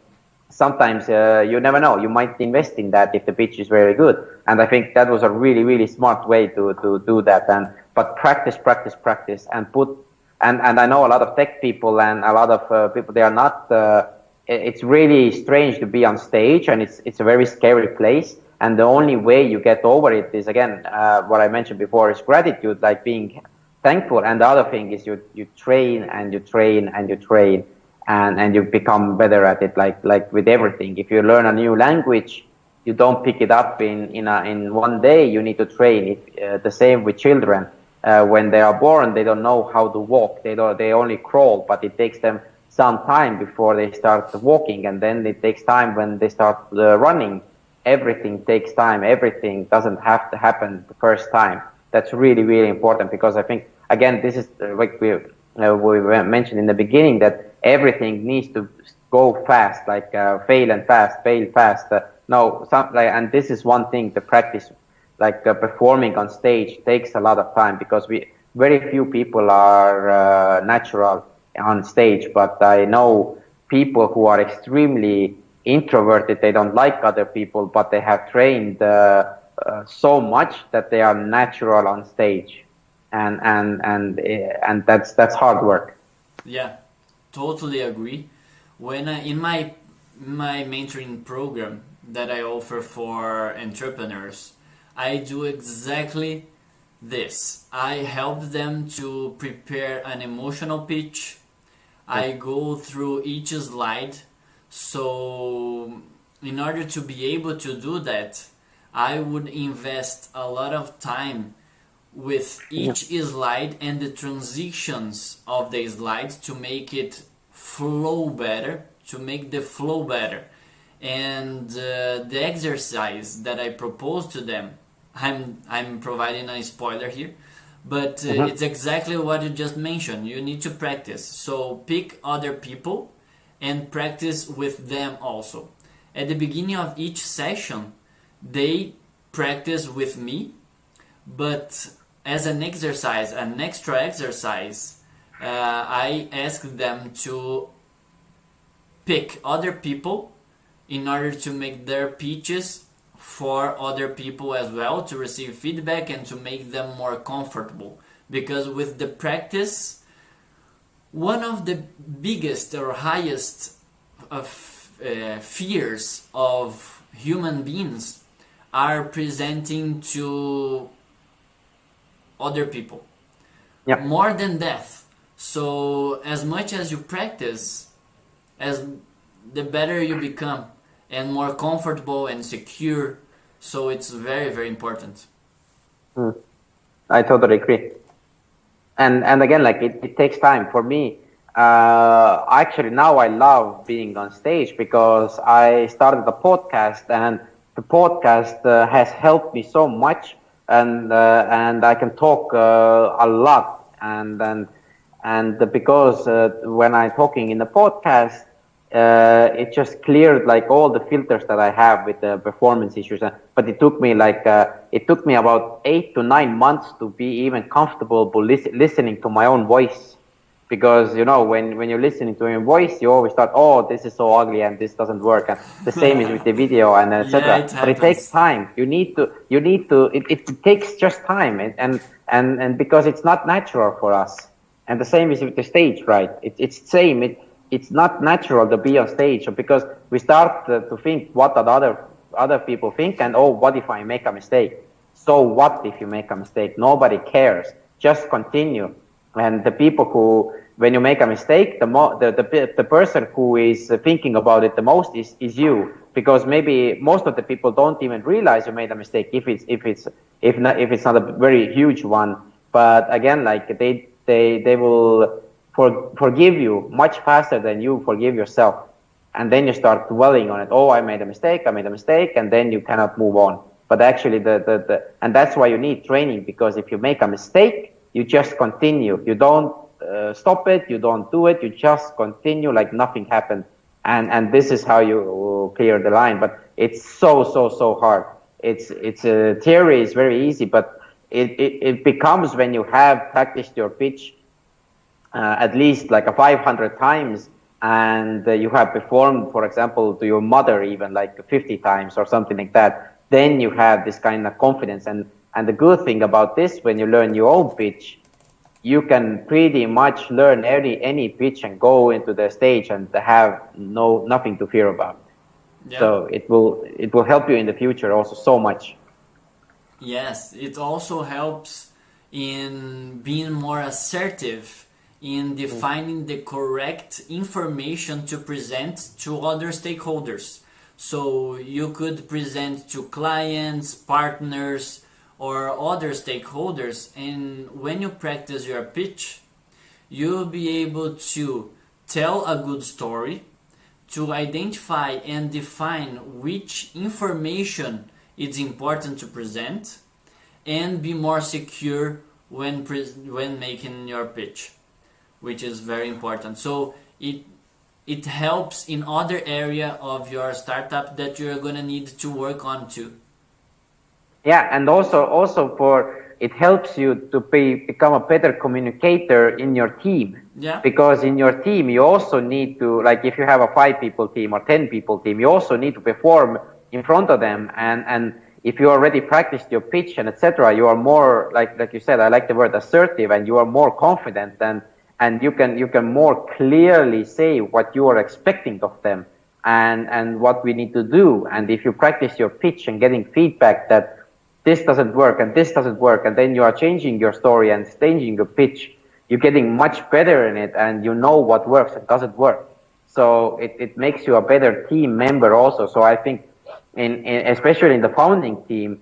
sometimes you never know, you might invest in that if the pitch is very good. And I think that was a really, really smart way to do that. But practice, and I know a lot of tech people and a lot of people, they are not, it's really strange to be on stage, and it's a very scary place. And the only way you get over it is, again, what I mentioned before, is gratitude, like being thankful. And the other thing is you train and you train and you train. And you become better at it, like with everything. If you learn a new language, you don't pick it up in one day. You need to train it. The same with children. When they are born, they don't know how to walk. They only crawl, but it takes them some time before they start walking, and then it takes time when they start running. Everything takes time. Everything doesn't have to happen the first time. That's really, really important, because I think, again, this is like we mentioned in the beginning, that everything needs to go fast, like fail fast. And this is one thing, the practice, like performing on stage takes a lot of time, because very few people are natural on stage. But I know people who are extremely introverted, they don't like other people, but they have trained so much that they are natural on stage, and that's hard work. Yeah, totally agree. When in my mentoring program that I offer for entrepreneurs, I do exactly this. I help them to prepare an emotional pitch. I go through each slide. So in order to be able to do that, I would invest a lot of time with each slide and the transitions of the slides to make it flow better, to make the flow better. And the exercise that I propose to them, I'm providing a spoiler here, but it's exactly what you just mentioned. You need to practice. So pick other people and practice with them also. At the beginning of each session, they practice with me, but as an exercise, an extra exercise, I ask them to pick other people in order to make their pitches for other people as well to receive feedback and to make them more comfortable. Because with the practice, one of the biggest or highest of fears of human beings are presenting to other people. Yeah. More than death. So as much as you practice, as the better you become and more comfortable and secure. So it's very, very important. I totally agree. And again, like it takes time for me. Actually, now I love being on stage because I started a podcast, and the podcast has helped me so much, and I can talk a lot, and because when I'm talking in the podcast, it just cleared like all the filters that I have with the performance issues. But it took me about 8 to 9 months to be even comfortable listening to my own voice, because you know when you're listening to your voice, you always thought, oh, this is so ugly and this doesn't work, and the same is with the video and etc. Yeah, it But it takes happens. time. You need to it takes just time, and because it's not natural for us. And the same is with the stage, right? It's the same. It's not natural to be on stage because we start to think what other people think, and oh, what if I make a mistake? So what if you make a mistake? Nobody cares. Just continue. And the people who, when you make a mistake, the person who is thinking about it the most is you, because maybe most of the people don't even realize you made a mistake if it's not a very huge one. But again, like they will forgive you much faster than you forgive yourself, and then you start dwelling on it. Oh, I made a mistake, and then you cannot move on. But actually, and that's why you need training, because if you make a mistake, you just continue. You don't stop it. You don't do it. You just continue like nothing happened, and this is how you clear the line. But it's so hard. It's theory is very easy, but it becomes when you have practiced your pitch at least like a 500 times, and you have performed, for example, to your mother even like 50 times or something like that, then you have this kind of confidence. And the good thing about this, when you learn your own pitch, you can pretty much learn any pitch and go into the stage and have nothing to fear about. Yeah. So it will help you in the future also so much. Yes, it also helps in being more assertive in defining the correct information to present to other stakeholders. So you could present to clients, partners, or other stakeholders, and when you practice your pitch, you'll be able to tell a good story, to identify and define which information is important to present, and be more secure when making your pitch, which is very important. So it helps in other area of your startup that you're gonna need to work on too. Yeah, and also it helps you to become a better communicator in your team. Yeah. Because in your team you also need to, like if you have a 5 people team or 10 people team, you also need to perform in front of them, and if you already practiced your pitch and etc., you are more like you said, I like the word assertive, and you are more confident, and you can more clearly say what you are expecting of them, and what we need to do. And if you practice your pitch and getting feedback that this doesn't work and this doesn't work, and then you are changing your story and changing your pitch, you're getting much better in it, and you know what works and doesn't work. So it makes you a better team member also. So I think especially in the founding team,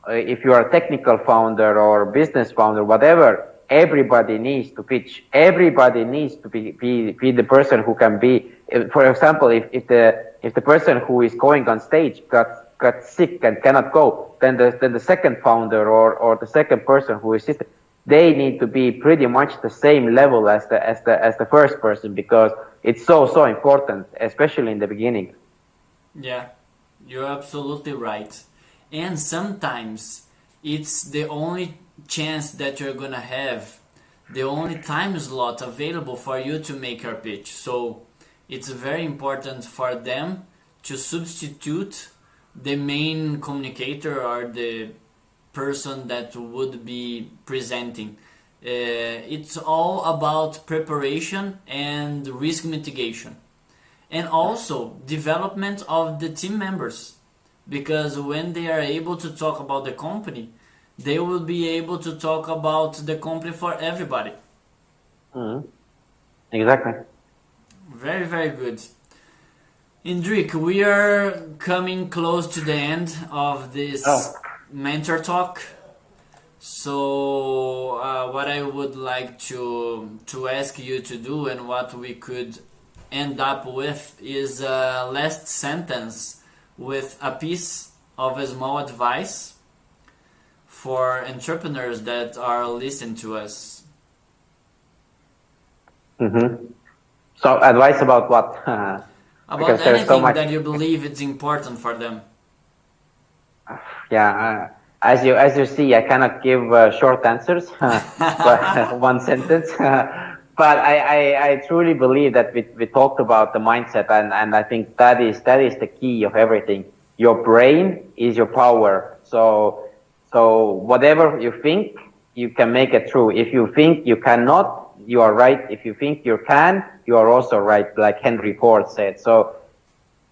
if you are a technical founder or business founder, whatever, everybody needs to pitch. Everybody needs to be the person who can be, for example, if the person who is going on stage got sick and cannot go, then the second founder or the second person who is sitting, they need to be pretty much the same level as the first person, because it's so important, especially in the beginning. Yeah, you're absolutely right. And sometimes it's the only chance that you're gonna have, the only time slot available for you to make your pitch. So it's very important for them to substitute the main communicator or the person that would be presenting. It's all about preparation and risk mitigation, and also development of the team members, because when they are able to talk about the company, they will be able to talk about the company for everybody. Exactly. Very, very good. Indrik, we are coming close to the end of this mentor talk. So what I would like to ask you to do, and what we could end up with, is a last sentence with a piece of a small advice for entrepreneurs that are listening to us. So advice about what? About anything that you believe it's important for them. Yeah, as you see, I cannot give short answers, but one sentence. But I truly believe that we talked about the mindset, and I think that is the key of everything. Your brain is your power. So whatever you think, you can make it true. If you think you cannot, you are right. If you think you can, you are also right, like Henry Ford said. So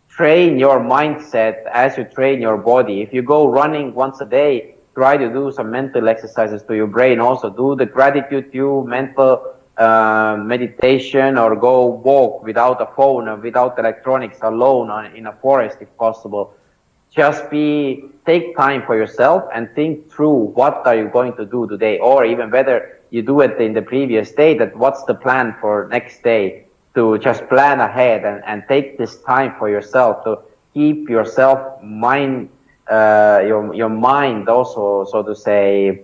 train your mindset as you train your body. If you go running once a day, try to do some mental exercises to your brain. Also do the gratitude view, mental meditation, or go walk without a phone or without electronics, alone in a forest if possible. Just take time for yourself and think through what are you going to do today, or even better, you do it in the previous day, that what's the plan for next day, to just plan ahead and take this time for yourself to keep yourself your mind also, so to say,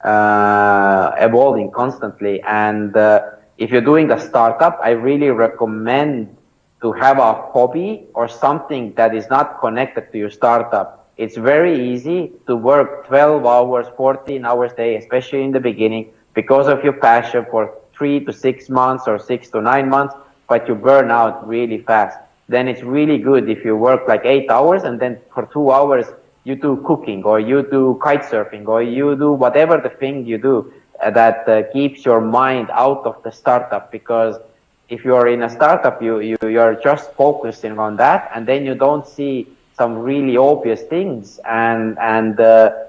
evolving constantly. And if you're doing a startup, I really recommend to have a hobby or something that is not connected to your startup. It's very easy to work 12 hours, 14 hours a day, especially in the beginning, because of your passion for 3 to 6 months or 6 to 9 months, but you burn out really fast. Then it's really good if you work like 8 hours and then for 2 hours you do cooking, or you do kite surfing, or you do whatever the thing you do that keeps your mind out of the startup. Because if you're in a startup, you're just focusing on that, and then you don't see some really obvious things, and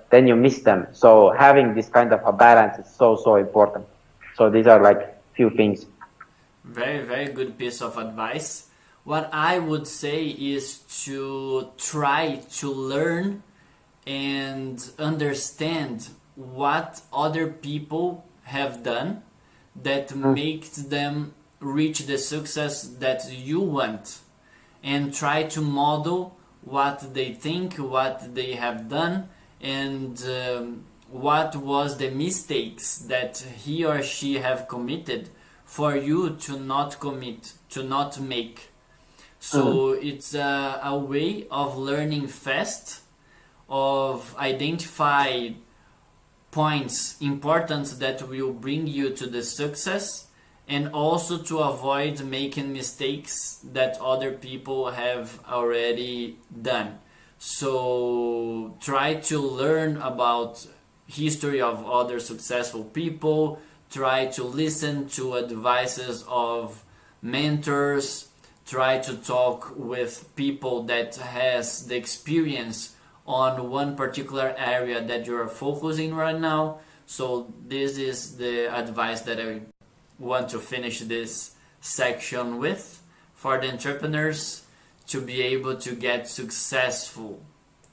then you miss them. So having this kind of a balance is so important. So these are like few things. Very, very good piece of advice. What I would say is to try to learn and understand what other people have done that makes them reach the success that you want, and try to model what they think, what they have done, and what was the mistakes that he or she have committed for you to not commit, to not make. So it's a way of learning fast, of identify points important that will bring you to the success, and also to avoid making mistakes that other people have already done. So try to learn about history of other successful people, try to listen to advices of mentors, try to talk with people that has the experience on one particular area that you're focusing right now. So this is the advice that I want to finish this section with, for the entrepreneurs to be able to get successful,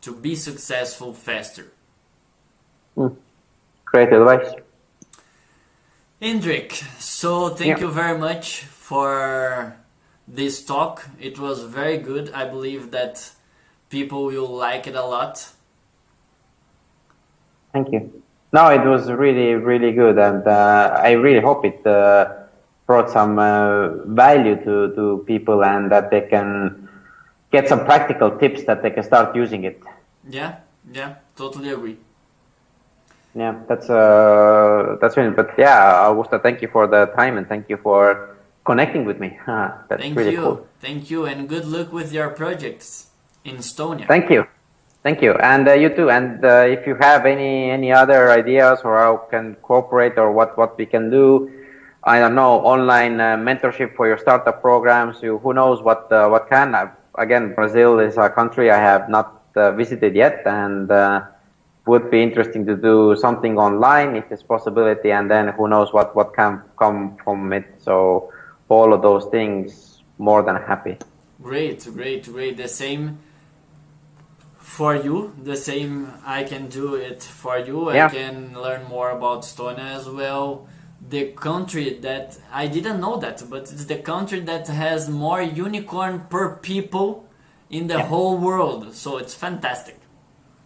to be successful faster. Great advice. Indrik, so thank you very much for this talk. It was very good. I believe that people will like it a lot. Thank you. No, it was really, really good, and I really hope it brought some value to people, and that they can get some practical tips that they can start using it. Yeah, totally agree. Yeah, that's really. But yeah, Augusto, thank you for the time, and thank you for connecting with me. That's Thank really you. cool. Thank you, and good luck with your projects in Estonia. Thank you. Thank you, and you too. And if you have any other ideas or how can cooperate or what we can do, I don't know, online mentorship for your startup programs. Who knows what can. Again, Brazil is a country I have not visited yet, and would be interesting to do something online if there's possibility. And then who knows what can come from it. So all of those things, more than happy. Great, great, great. The same for you, the same. I can do it for you. Yeah. I can learn more about Estonia as well. The country that I didn't know that, but it's the country that has more unicorn per people in the whole world. So it's fantastic.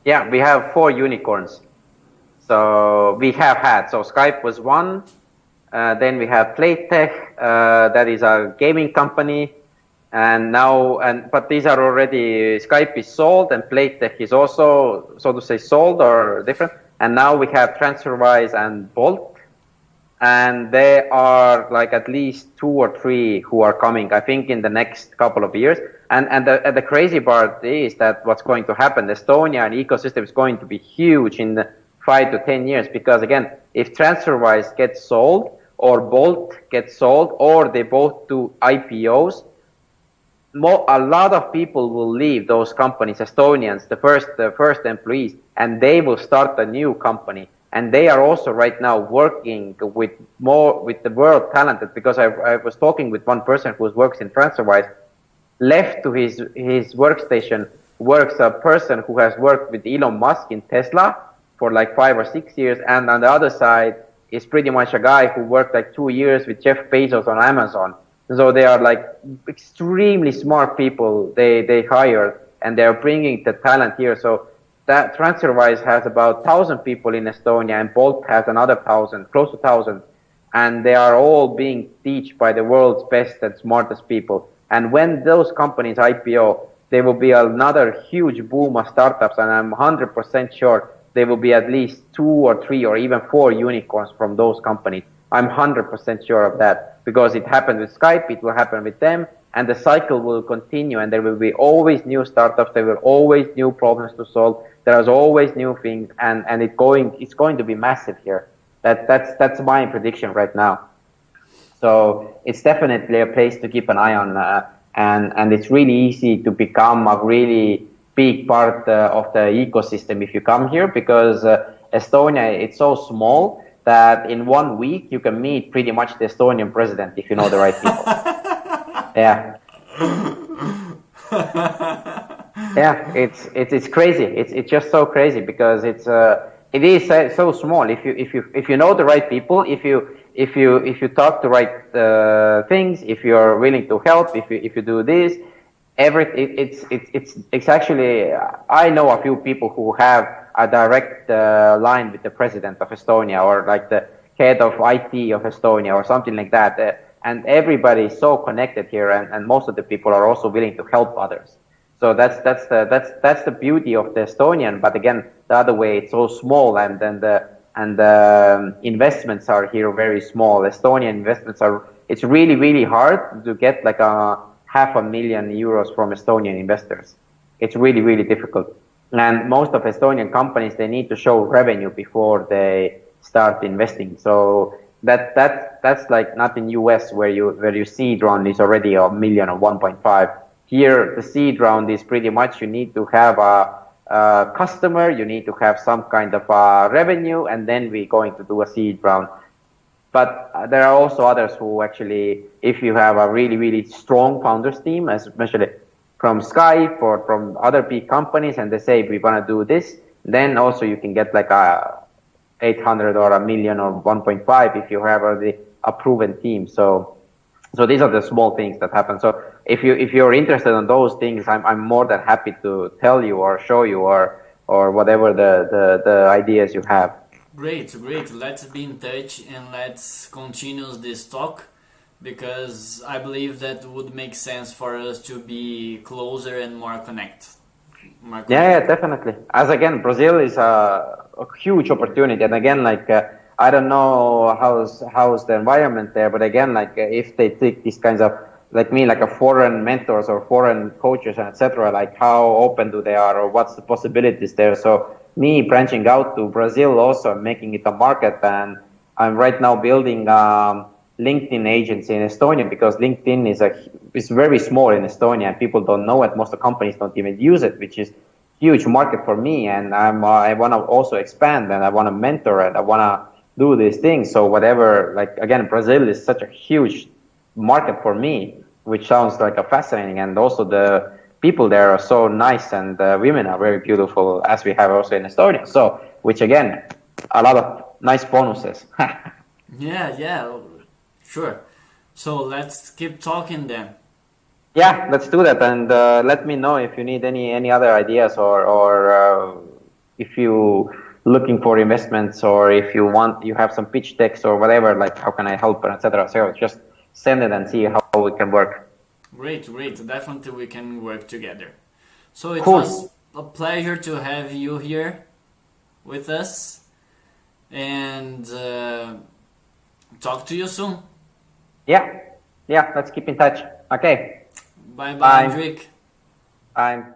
Yeah, we have 4 unicorns. So we have had. So Skype was one. Then we have Playtech. That is a gaming company. And now, but these are already, Skype is sold and Playtech is also, so to say, sold or different. And now we have TransferWise and Bolt. And there are like at least 2 or 3 who are coming, I think, in the next couple of years. And the crazy part is that what's going to happen, the Estonian ecosystem is going to be huge in the 5 to 10 years. Because again, if TransferWise gets sold or Bolt gets sold or they both do IPOs, a lot of people will leave those companies, Estonians, the first employees, and they will start a new company. And they are also right now working with the world talented, because I was talking with one person who works in TransferWise. Left to his workstation works a person who has worked with Elon Musk in Tesla for like 5 or 6 years, and on the other side is pretty much a guy who worked like 2 years with Jeff Bezos on Amazon. So they are like extremely smart people they hired, and they're bringing the talent here. So that TransferWise has about 1,000 people in Estonia, and Bolt has another 1,000, close to 1,000. And they are all being taught by the world's best and smartest people. And when those companies IPO, there will be another huge boom of startups, and I'm 100% sure there will be at least 2 or 3 or even 4 unicorns from those companies. I'm 100% sure of that, because it happened with Skype, it will happen with them, and the cycle will continue, and there will be always new startups, there will always new problems to solve, there's always new things, and it's going to be massive here. That's my prediction right now. So it's definitely a place to keep an eye on, and it's really easy to become a really big part of the ecosystem if you come here, because Estonia, it's so small that in 1 week you can meet pretty much the Estonian president if you know the right people. Yeah. Yeah, it's crazy. It's just so crazy, because it is so small. If you know the right people, if you talk the right things, if you're willing to help, if you do this, it's actually, I know a few people who have a direct line with the president of Estonia, or like the head of IT of Estonia, or something like that. And everybody is so connected here, and most of the people are also willing to help others. So that's the beauty of the Estonian. But again, the other way, it's so small, and the investments are here very small. Estonian investments it's really, really hard to get like a €500,000 from Estonian investors. It's really, really difficult. And most of Estonian companies, they need to show revenue before they start investing. So that's like not in US where you seed round is already $1 million or 1.5. Here, the seed round is pretty much you need to have a customer, you need to have some kind of revenue, and then we're going to do a seed round. But there are also others who actually, if you have a really, really strong founders team, especially from Skype or from other big companies, and they say, we want to do this, then also you can get like a 800 or $1 million or 1.5 if you have already a proven team. So these are the small things that happen. So if you're interested in those things, I'm more than happy to tell you or show you or whatever the ideas you have. Great. Let's be in touch, and let's continue this talk, because I believe that would make sense for us to be closer and more connected. Yeah, definitely. As again, Brazil is a huge opportunity, and again, like I don't know how's the environment there, but again, like if they take these kinds of like me, like a foreign mentors or foreign coaches and etc. Like how open do they are, or what's the possibilities there? So me branching out to Brazil, also making it a market, and I'm right now building LinkedIn agency in Estonia, because LinkedIn is very small in Estonia and people don't know it. Most of the companies don't even use it, which is huge market for me. And I want to also expand, and I want to mentor, and I want to do these things. So whatever, like again, Brazil is such a huge market for me, which sounds like a fascinating, and also the people there are so nice, and the women are very beautiful, as we have also in Estonia. So, which again, a lot of nice bonuses. Yeah, yeah, sure. So let's keep talking then. Yeah, let's do that, and let me know if you need any other ideas, or if you looking for investments, or if you have some pitch decks or whatever, like how can I help, and etc. So just send it and see how we can work. Great, great. Definitely we can work together. So it was Cool. a pleasure to have you here with us, and talk to you soon. Yeah, yeah. Let's keep in touch. Okay. Bye bye, Bye. Hendrik. Bye.